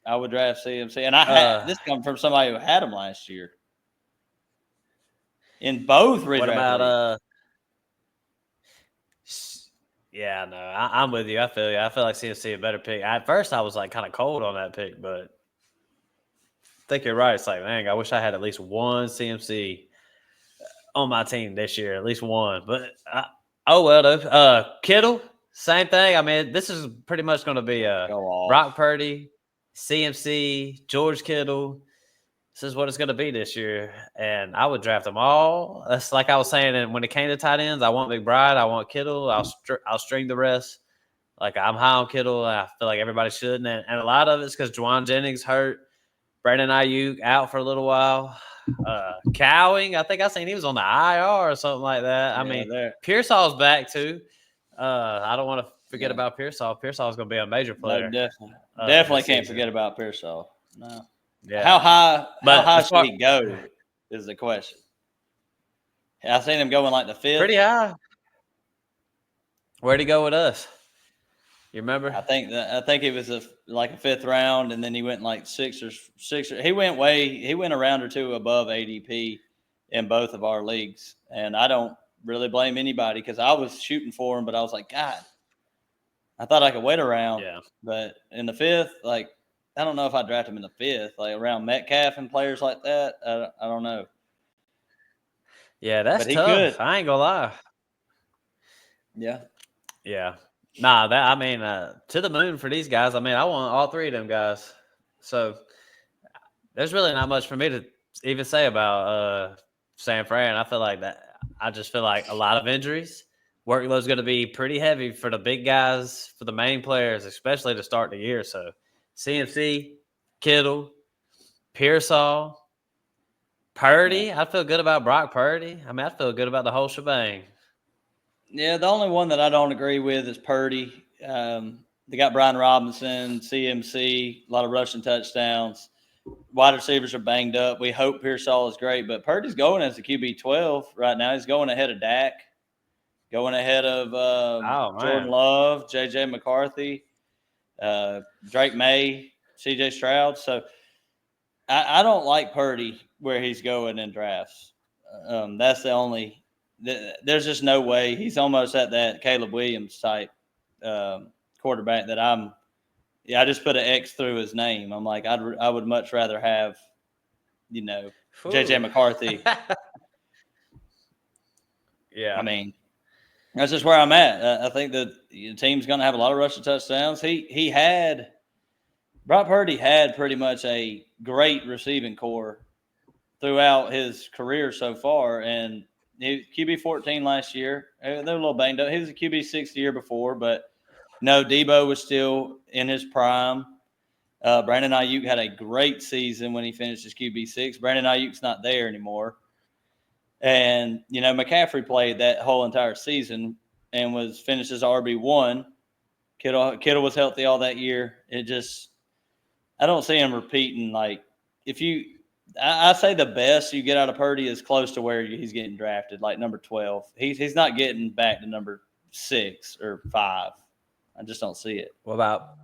I would draft CMC. And this comes from somebody who had him last year in both redraft. What about Yeah, no, I'm with you. I feel you. I feel like CMC a better pick. At first, I was like kind of cold on that pick, but I think you're right. It's like, man, I wish I had at least one CMC on my team this year, at least one. But oh well, though. Kittle, same thing. I mean, this is pretty much going to be Brock Purdy, CMC, George Kittle. This is what it's going to be this year, and I would draft them all. That's like I was saying, and when it came to tight ends, I want McBride, I want Kittle. I'll string the rest. Like I'm high on Kittle. I feel like everybody should, and a lot of it's because Juwan Jennings hurt. Brandon Ayuk out for a little while. Cowing, I think I seen he was on the IR or something like that. I mean, Pearsall's back too. I don't want to forget about Pearsall. Pearsall's going to be a major player. No, definitely can't forget about Pearsall. No. Yeah. How high should he go is the question. I seen him going like the 5th. Pretty high. Where'd he go with us? You remember? I think it was like a 5th round, and then he went like 6 or 6. He went a round or two above ADP in both of our leagues, and I don't really blame anybody because I was shooting for him, but I was like, God, I thought I could wait around. Yeah. But in the 5th, like, I don't know if I draft him in the 5th, like around Metcalf and players like that. I don't know. Yeah, that's But he tough. could. I ain't gonna lie. Yeah. Yeah. Nah, to the moon for these guys. I mean, I want all three of them guys. So there's really not much for me to even say about San Fran. I feel like that. I just feel like a lot of injuries. Workload's going to be pretty heavy for the big guys, for the main players, especially to start the year. So CMC, Kittle, Pearsall, Purdy. I feel good about Brock Purdy. I mean, I feel good about the whole shebang. Yeah, the only one that I don't agree with is Purdy. They got Brian Robinson, CMC, a lot of rushing touchdowns. Wide receivers are banged up. We hope Pearsall is great, but Purdy's going as the QB 12 right now. He's going ahead of Dak, going ahead of Jordan Love, JJ McCarthy, Drake May, CJ Stroud. So I don't like Purdy where he's going in drafts. That's the only. There's just no way. He's almost at that Caleb Williams type quarterback that I'm. Yeah, I just put an X through his name. I'm like, I would much rather have, JJ McCarthy. Yeah. I mean, that's just where I'm at. I think that the team's going to have a lot of rushing touchdowns. Brock Purdy had pretty much a great receiving core throughout his career so far, and he QB 14 last year. They're a little banged up. He was a QB 6 the year before, but no, Debo was still in his prime. Brandon Ayuk had a great season when he finished his QB 6. Brandon Ayuk's not there anymore. And, McCaffrey played that whole entire season and finished as RB1. Kittle was healthy all that year. I don't see him repeating. Like, I say the best you get out of Purdy is close to where he's getting drafted, like number 12. He's not getting back to number 6 or 5. I just don't see it. What about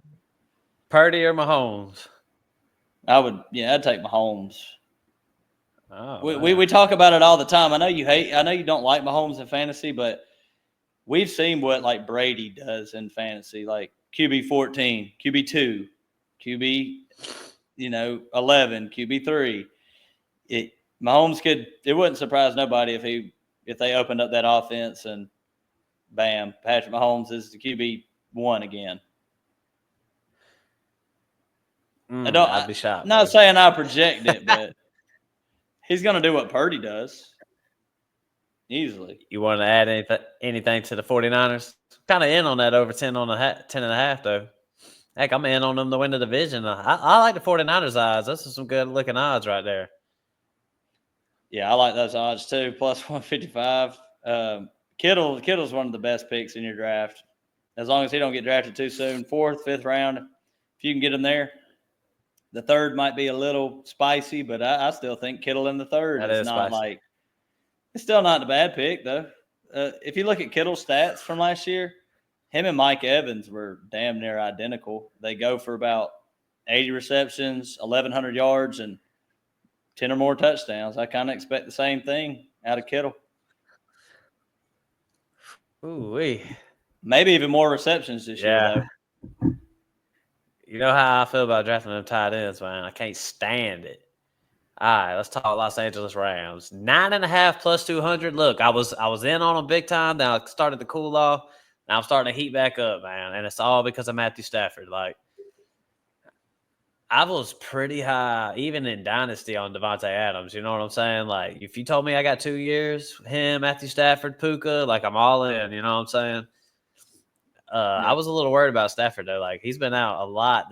Purdy or Mahomes? I'd take Mahomes. Oh, we talk about it all the time. I know you don't like Mahomes in fantasy, but we've seen what like Brady does in fantasy, like QB 14, QB 2, QB 11, QB 3. Mahomes it wouldn't surprise nobody if they opened up that offense and bam, Patrick Mahomes is the QB 1 again. I'd be shocked. I'm not saying I project it, but he's going to do what Purdy does. Easily. You want to add anything to the 49ers? Kind of in on that over 10 and a half, though. Heck, I'm in on them to win the division. I like the 49ers odds. Those are some good looking odds right there. Yeah, I like those odds too. Plus 155. Kittle's one of the best picks in your draft. As long as he don't get drafted too soon. 4th, 5th round, if you can get him there. The 3rd might be a little spicy, but I still think Kittle in the 3rd is not spicy. It's still not a bad pick though. If you look at Kittle's stats from last year, him and Mike Evans were damn near identical. They go for about 80 receptions, 1,100 yards, and 10 or more touchdowns. I kind of expect the same thing out of Kittle. Ooh-wee. Maybe even more receptions this year, though. You know how I feel about drafting them tight ends, man. I can't stand it. All right, let's talk Los Angeles Rams. 9.5 plus 200. Look, I was in on them big time. Now I started to cool off. Now I'm starting to heat back up, man. And it's all because of Matthew Stafford. Like, I was pretty high, even in Dynasty, on Devontae Adams. You know what I'm saying? Like, if you told me I got 2 years, him, Matthew Stafford, Puka, like, I'm all in. You know what I'm saying? I was a little worried about Stafford, though. Like, he's been out a lot.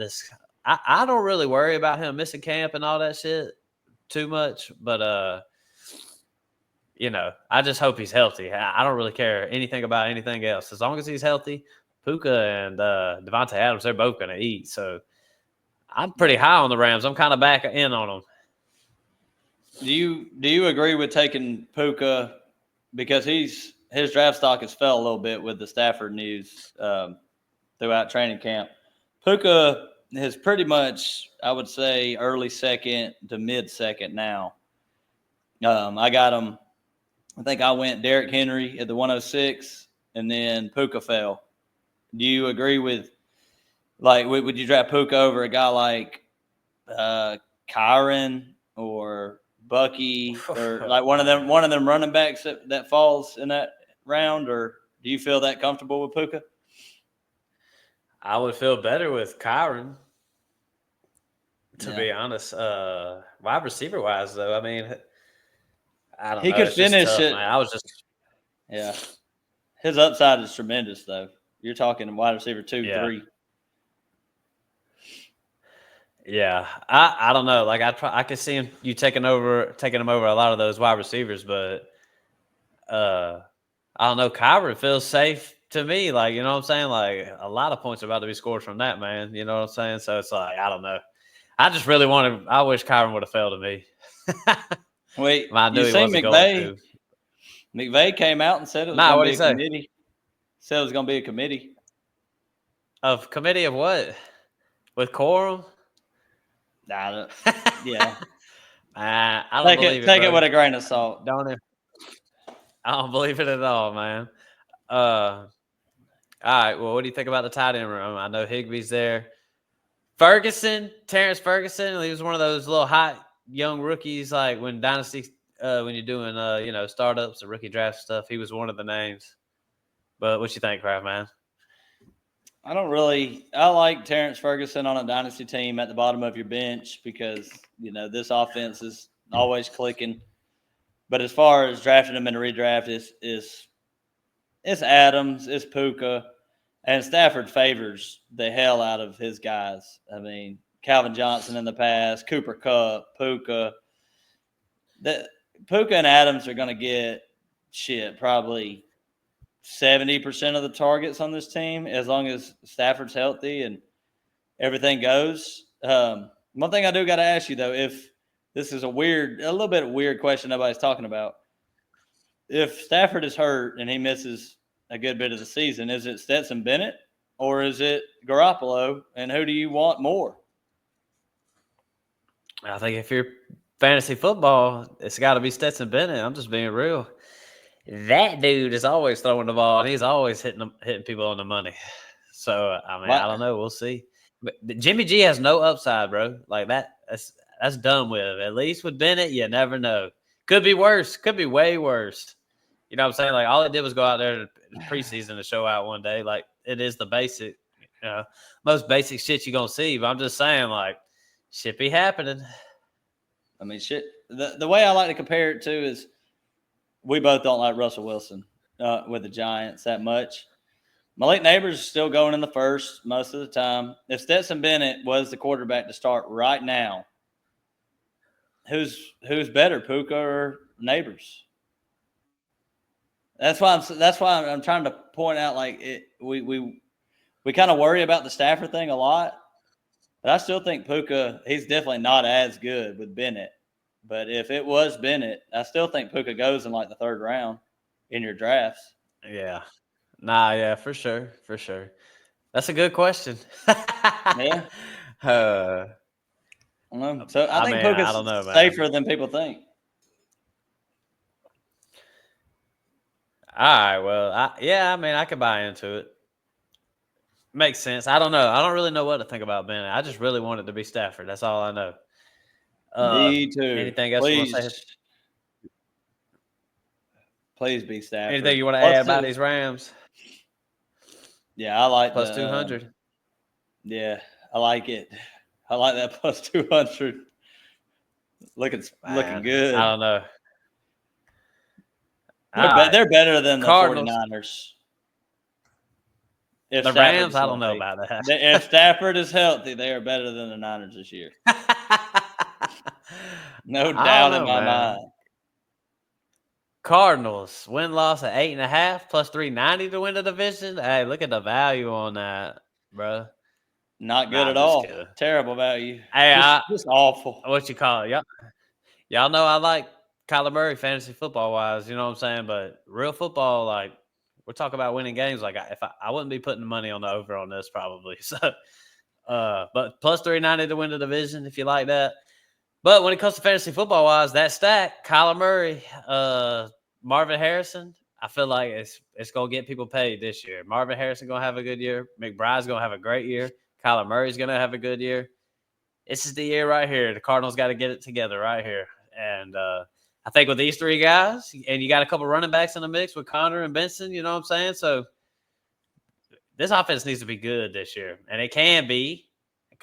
I don't really worry about him missing camp and all that shit too much. But, I just hope he's healthy. I don't really care anything about anything else. As long as he's healthy, Puka and Devontae Adams, they're both going to eat. So, I'm pretty high on the Rams. I'm kind of back in on them. Do you agree with taking Puka because his draft stock has fell a little bit with the Stafford news throughout training camp. Puka is pretty much, I would say, early second to mid second now. I got him. I think I went Derrick Henry at the 106, and then Puka fell. Do you agree with, like, would you draft Puka over a guy like Kyron or Bucky or like one of them running backs that falls in that round, or do you feel that comfortable with Puka? I would feel better with Kyron, to be honest. Wide receiver wise, though, I mean, I don't He know. could It's just finish tough, it. man. I was just Yeah. His upside is tremendous, though. You're talking wide receiver 2, 3. Yeah, I don't know. Like I could see you taking him over a lot of those wide receivers, but I don't know. Kyron feels safe to me. Like, you know what I'm saying? Like, a lot of points are about to be scored from that man. You know what I'm saying? So it's like, I don't know. I just really wanted. I wish Kyron would have fell to me. Wait, I knew you he seen wasn't going McVay? to. McVay came out and said it was Nah, going to what be did a he say? committee. Said it was going to be a committee. Of committee of what? With quorum? Nah, yeah. I don't believe it, Take it bro. with a grain of salt. I don't believe it at all, man. All right. Well, what do you think about the tight end room? I know Higbee's there. Terrence Ferguson. He was one of those little hot young rookies, like when Dynasty, when you're doing, startups or rookie draft stuff. He was one of the names. But what you think, Kraft, man? I like Terrence Ferguson on a dynasty team at the bottom of your bench because, this offense is always clicking. But as far as drafting him in a redraft, it's Adams, it's Puka, and Stafford favors the hell out of his guys. I mean, Calvin Johnson in the past, Cooper Kupp, Puka. Puka and Adams are going to get probably 70% of the targets on this team as long as Stafford's healthy and everything goes. One thing I do got to ask you, though, if this is a little bit weird question nobody's talking about. If Stafford is hurt and he misses a good bit of the season, is it Stetson Bennett or is it Garoppolo? And who do you want more? I think if you're fantasy football, it's got to be Stetson Bennett. I'm just being real. That dude is always throwing the ball, and he's always hitting people on the money. So I mean, I don't know. We'll see. But Jimmy G has no upside, bro. Like that's done with. At least with Bennett, you never know. Could be worse. Could be way worse. You know what I'm saying? Like all it did was go out there preseason to show out one day. Like it is the basic, most basic shit you're gonna see. But I'm just saying, like, shit be happening. I mean, shit. The way I like to compare it to is we both don't like Russell Wilson with the Giants that much. Malik Neighbors is still going in the first most of the time. If Stetson Bennett was the quarterback to start right now, who's better, Puka or Neighbors? That's why I'm trying to point out, like, we kind of worry about the Stafford thing a lot, but I still think Puka, he's definitely not as good with Bennett. But if it was Bennett, I still think Puka goes in like the third round in your drafts. Yeah. Nah, yeah, for sure. For sure. That's a good question. Yeah. So I think Puka's I don't know, safer man. than people think. All right, well, I mean, I could buy into it. Makes sense. I don't know. I don't really know what to think about Bennett. I just really want it to be Stafford. That's all I know. Me too. Anything else you want to say? Please be Stafford. Anything you want to add about these Rams? Yeah, I like plus 200. Yeah, I like it. I like that plus 200. Looking good. I don't know. They're better than Cardinals. The 49ers. If the Rams, I don't know about that. If Stafford is healthy, they are better than the Niners this year. No doubt in my mind. Cardinals win-loss at 8.5 plus 390 to win the division. Hey, look at the value on that, bro. Not good at all. Terrible value. Hey, just awful. What you call it? Y'all know I like Kyler Murray fantasy football wise, you know what I'm saying? But real football, like we're talking about winning games. Like I wouldn't be putting money on the over on this probably. So, but plus 390 to win the division if you like that. But when it comes to fantasy football wise, that stack, Kyler Murray, Marvin Harrison, I feel like it's gonna get people paid this year. Marvin Harrison gonna have a good year. McBride's gonna have a great year. Kyler Murray's gonna have a good year. This is the year right here. The Cardinals got to get it together right here. And I think with these three guys, and you got a couple running backs in the mix with Connor and Benson, you know what I'm saying? So this offense needs to be good this year, and it can be.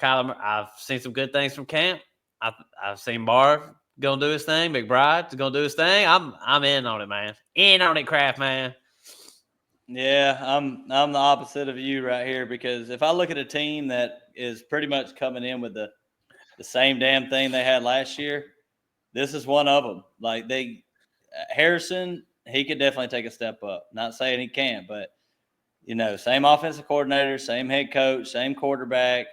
I've seen some good things from camp. I've seen Marv gonna do his thing. McBride's gonna do his thing. I'm in on it, man. In on it, Kraft, man. Yeah, I'm the opposite of you right here, because if I look at a team that is pretty much coming in with the same damn thing they had last year, this is one of them. Like Harrison, he could definitely take a step up. Not saying he can't, but same offensive coordinator, same head coach, same quarterback,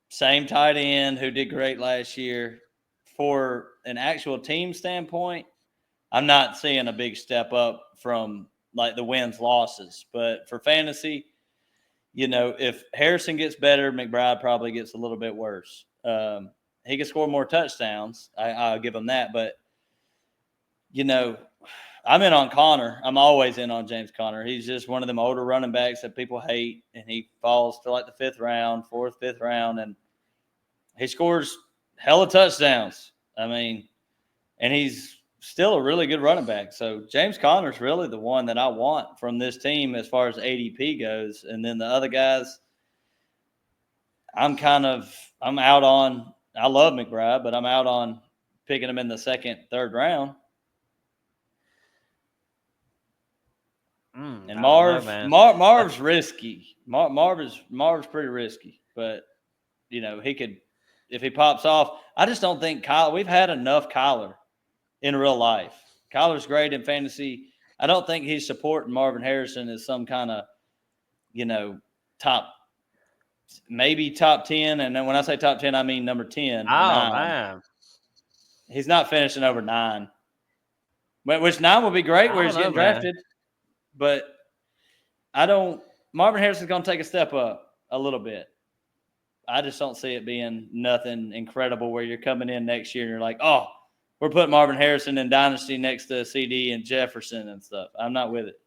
same tight end who did great last year. For an actual team standpoint, I'm not seeing a big step up from like the wins losses. But for fantasy, if Harrison gets better, McBride probably gets a little bit worse. He can score more touchdowns. I'll give him that. But, I'm in on Connor. I'm always in on James Conner. He's just one of them older running backs that people hate, and he falls to like the fifth round, fifth round, and he scores hella touchdowns. I mean, and he's still a really good running back. So James Conner's really the one that I want from this team as far as ADP goes. And then the other guys, I'm out on. I love McBride, but I'm out on picking him in the second, third round. And Marv's risky. Marv's pretty risky, but he could, if he pops off. I just don't think Kyler. We've had enough Kyler in real life. Kyler's great in fantasy. I don't think he's supporting Marvin Harrison as some kind of, maybe top 10. And then when I say top 10, I mean number 10. Oh, 9. Man. He's not finishing over 9. Which 9 would be great where he's getting drafted. But Marvin Harrison's going to take a step up a little bit. I just don't see it being nothing incredible where you're coming in next year and you're like, oh, we're putting Marvin Harrison in Dynasty next to CD and Jefferson and stuff. I'm not with it.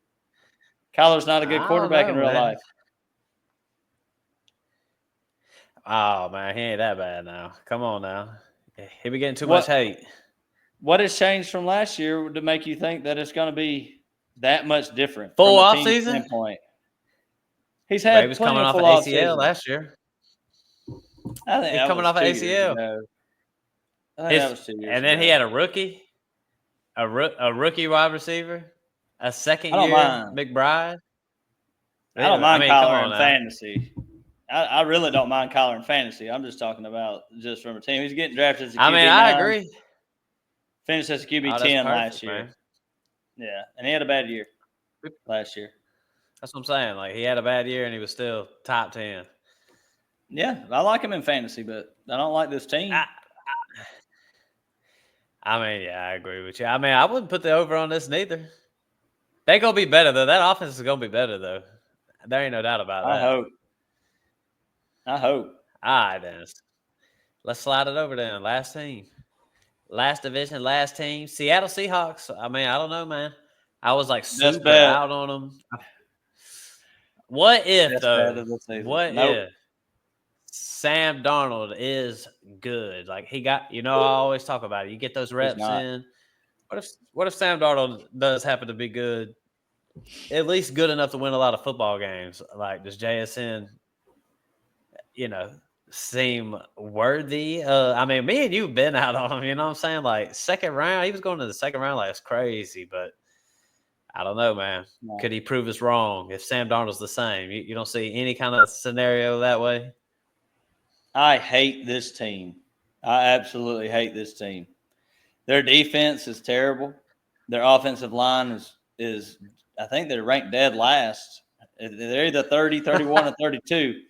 Kyler's not a good quarterback in real life. Oh, man, he ain't that bad now. Come on now. He be getting too much hate. What has changed from last year to make you think that it's going to be that much different? Full offseason standpoint? He's had was coming off of ACL last year. I think he's coming off of ACL. And then he had a rookie wide receiver, a second year McBride. I don't mind Kyler in fantasy. I really don't mind Kyler in fantasy. I'm just talking about just from a team. He's getting drafted as a QB9. I mean, I agree. Finished as a QB10 last year. Man. Yeah, and he had a bad year last year. That's what I'm saying. Like, he had a bad year, and he was still top 10. Yeah, I like him in fantasy, but I don't like this team. I mean, yeah, I agree with you. I mean, I wouldn't put the over on this neither. They're going to be better, though. That offense is going to be better, though. There ain't no doubt about that. I hope. All right, Dennis. Let's slide it over then. Last team. Last division, last team. Seattle Seahawks. I mean, I don't know, man. I was like super out on them. What if, though? What if Sam Darnold is good? Like, he got, I always talk about it. You get those reps in. What if Sam Darnold does happen to be good? At least good enough to win a lot of football games. Like, does JSN, seem worthy? I mean, me and you've been out on him, you know what I'm saying? Like, second round, he was going to the second round like it's crazy, but I don't know, man. No. Could he prove us wrong if Sam Darnold's the same? You don't see any kind of scenario that way? I hate this team. I absolutely hate this team. Their defense is terrible. Their offensive line is I think they're ranked dead last. They're either 30, 31, or 32.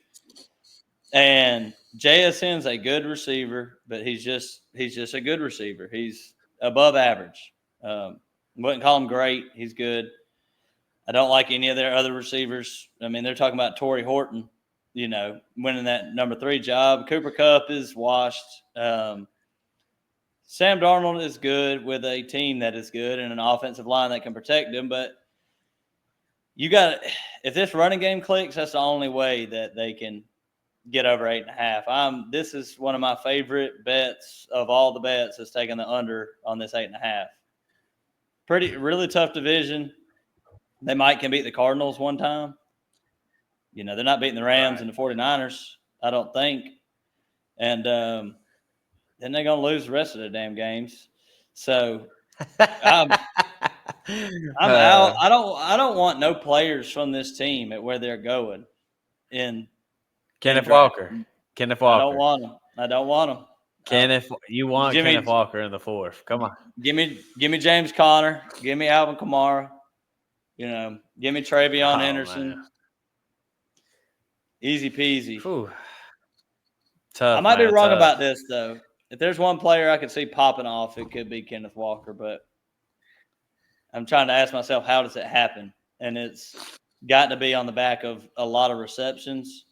And JSN's a good receiver, but he's just a good receiver. He's above average. Wouldn't call him great. He's good. I don't like any of their other receivers. I mean, they're talking about Torrey Horton, winning that number 3 job. Cooper Kupp is washed. Sam Darnold is good with a team that is good and an offensive line that can protect him. But if this running game clicks, that's the only way that they can get over 8.5. This is one of my favorite bets of all the bets is taking the under on this 8.5. Really tough division. They can beat the Cardinals one time. They're not beating the Rams and the 49ers, I don't think. And then they're going to lose the rest of their damn games. So I'm out. I don't want no players from this team at where they're going. Kenneth Walker. I don't want them. Kenneth Walker in the 4th. Come on. Give me James Conner. Give me Alvin Kamara. Give me Travion Henderson. Man. Easy peasy. Tough. I might be wrong about this, though. If there's one player I could see popping off, it could be Kenneth Walker. But I'm trying to ask myself, how does it happen? And it's got to be on the back of a lot of receptions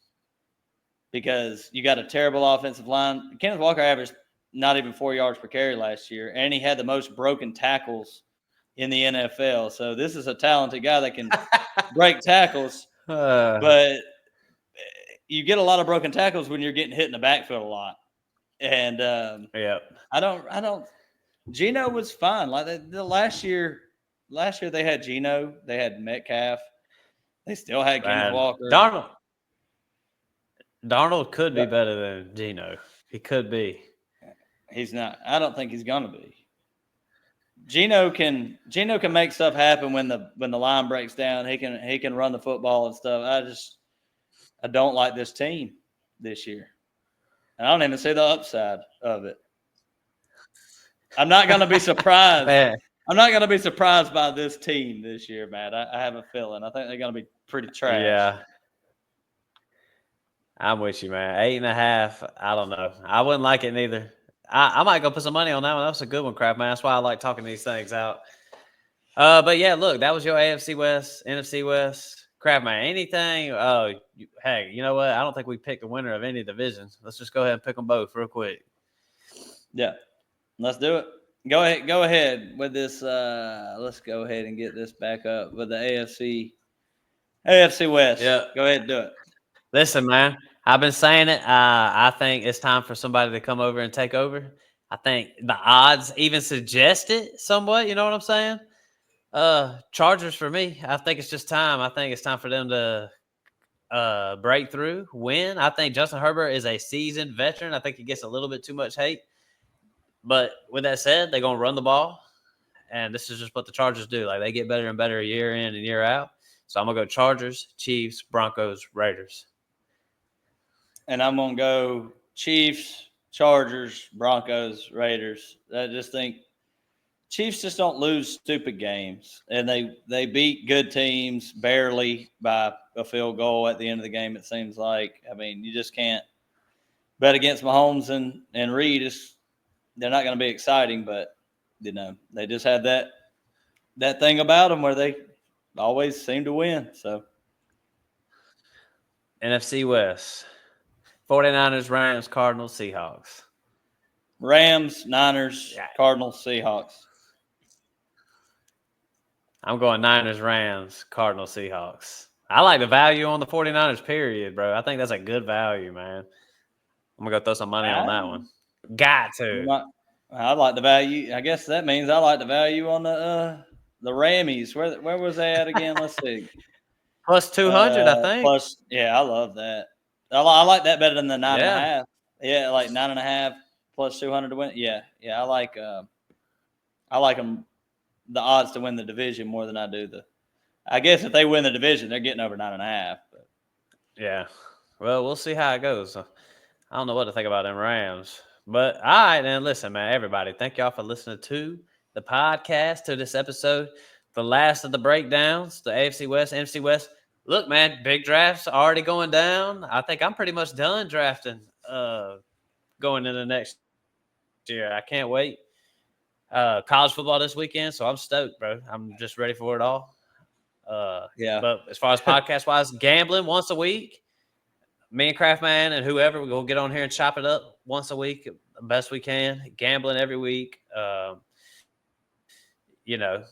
because you got a terrible offensive line. Kenneth Walker averaged not even 4 yards per carry last year, and he had the most broken tackles in the NFL. So this is a talented guy that can break tackles, but you get a lot of broken tackles when you're getting hit in the backfield a lot. And I don't. Geno was fine. Like the last year they had Geno, they had Metcalf, they still had Kenneth Walker. Darnold could be better than Geno. He could be. He's not. I don't think he's gonna be. Geno can make stuff happen when the line breaks down. He can run the football and stuff. I don't like this team this year. And I don't even see the upside of it. I'm not going to be surprised. I'm not going to be surprised by this team this year, Matt. I have a feeling. I think they're going to be pretty trash. Yeah. I'm with you, man. 8.5. I don't know. I wouldn't like it neither. I might go put some money on that one. That was a good one, Crap, man. That's why I like talking these things out. But yeah, look, that was your AFC West, NFC West. Crap, man. Anything? Hey, you know what? I don't think we picked the winner of any divisions. Let's just go ahead and pick them both real quick. Yeah, let's do it. Go ahead with this. Let's go ahead and get this back up with the AFC West. Yeah, go ahead and do it. Listen, man. I've been saying it. I think it's time for somebody to come over and take over. I think the odds even suggest it somewhat. You know what I'm saying? Chargers for me. I think it's just time. I think it's time for them to break through, win. I think Justin Herbert is a seasoned veteran. I think he gets a little bit too much hate. But with that said, they're going to run the ball. And this is just what the Chargers do. Like, they get better and better year in and year out. So I'm going to go Chargers, Chiefs, Broncos, Raiders. And I'm going to go Chiefs, Chargers, Broncos, Raiders. I just think Chiefs just don't lose stupid games. And they beat good teams barely by a field goal at the end of the game, it seems like. I mean, you just can't bet against Mahomes and Reed. They're not going to be exciting, but, they just have that thing about them where they always seem to win. So, NFC West. 49ers, Rams, Cardinals, Seahawks. Rams, Niners, Cardinals, Seahawks. I'm going Niners, Rams, Cardinals, Seahawks. I like the value on the 49ers, period, bro. I think that's a good value, man. I'm going to go throw some money on that one. Got to. I like the value. I guess that means I like the value on the Rammies. Where was they at again? Let's see. Plus 200, I think. I love that. I like that better than the 9.5. Yeah, like 9.5 plus 200 to win. Yeah. I like them. The odds to win the division more than I do I guess if they win the division, they're getting over 9.5. But. Yeah. Well, we'll see how it goes. I don't know what to think about them Rams. But all right, then listen, man, everybody. Thank y'all for listening to the podcast, to this episode. The last of the breakdowns, the AFC West, NFC West. Look, man, big drafts already going down. I think I'm pretty much done drafting going into next year. I can't wait. College football this weekend, so I'm stoked, bro. I'm just ready for it all. Yeah. But as far as podcast wise, gambling once a week. Me and Craftman and whoever, we're gonna get on here and chop it up once a week, the best we can. Gambling every week. You know,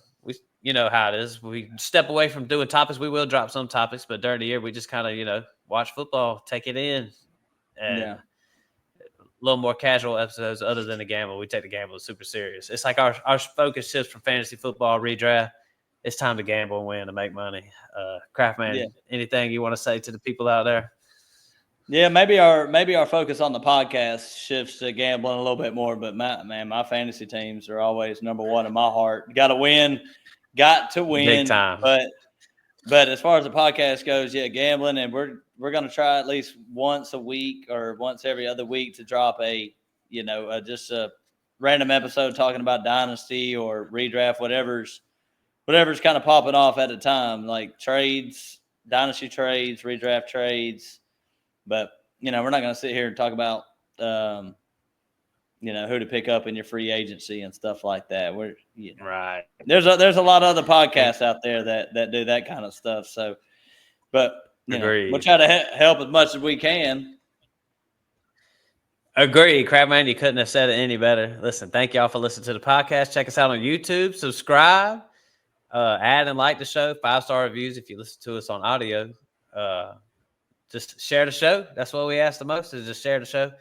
you know how it is. We step away from doing topics. We will drop some topics, but during the year, we just kind of watch football, take it in, and Yeah. a little more casual episodes. Other than the gamble, we take the gamble super serious. It's like our focus shifts from fantasy football redraft. It's time to gamble and win to make money. Craftman, Yeah. anything you want to say to the people out there? Yeah, maybe our focus on the podcast shifts to gambling a little bit more, but my fantasy teams are always number one in my heart. Got to win, got to Big win. time. But as far as the podcast goes, yeah, gambling, and we're gonna try at least once a week or once every other week to drop just a random episode talking about dynasty or redraft, whatever's kind of popping off at a time, like trades, dynasty trades, redraft trades. But, we're not going to sit here and talk about, who to pick up in your free agency and stuff like that. Right. There's a lot of other podcasts out there that do that kind of stuff. So, but, we'll try to help as much as we can. Agree, Crabman. You couldn't have said it any better. Listen, thank y'all for listening to the podcast. Check us out on YouTube. Subscribe, add and like the show. 5-star reviews if you listen to us on audio. Just share the show. That's what we ask the most, is just share the show.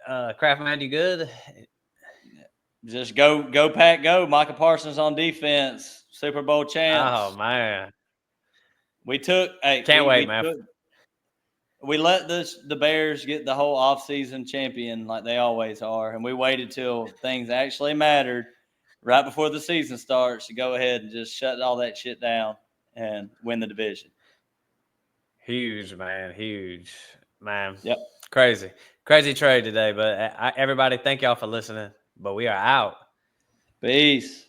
Craftman, you good? Just go Pack, go. Micah Parsons on defense. Super Bowl champs. Oh man, can't wait, man. We let the Bears get the whole offseason champion like they always are, and we waited till things actually mattered right before the season starts to go ahead and just shut all that shit down and win the division. Huge, man. Huge, man. Yep. Crazy trade today. But everybody, thank y'all for listening. But we are out. Peace.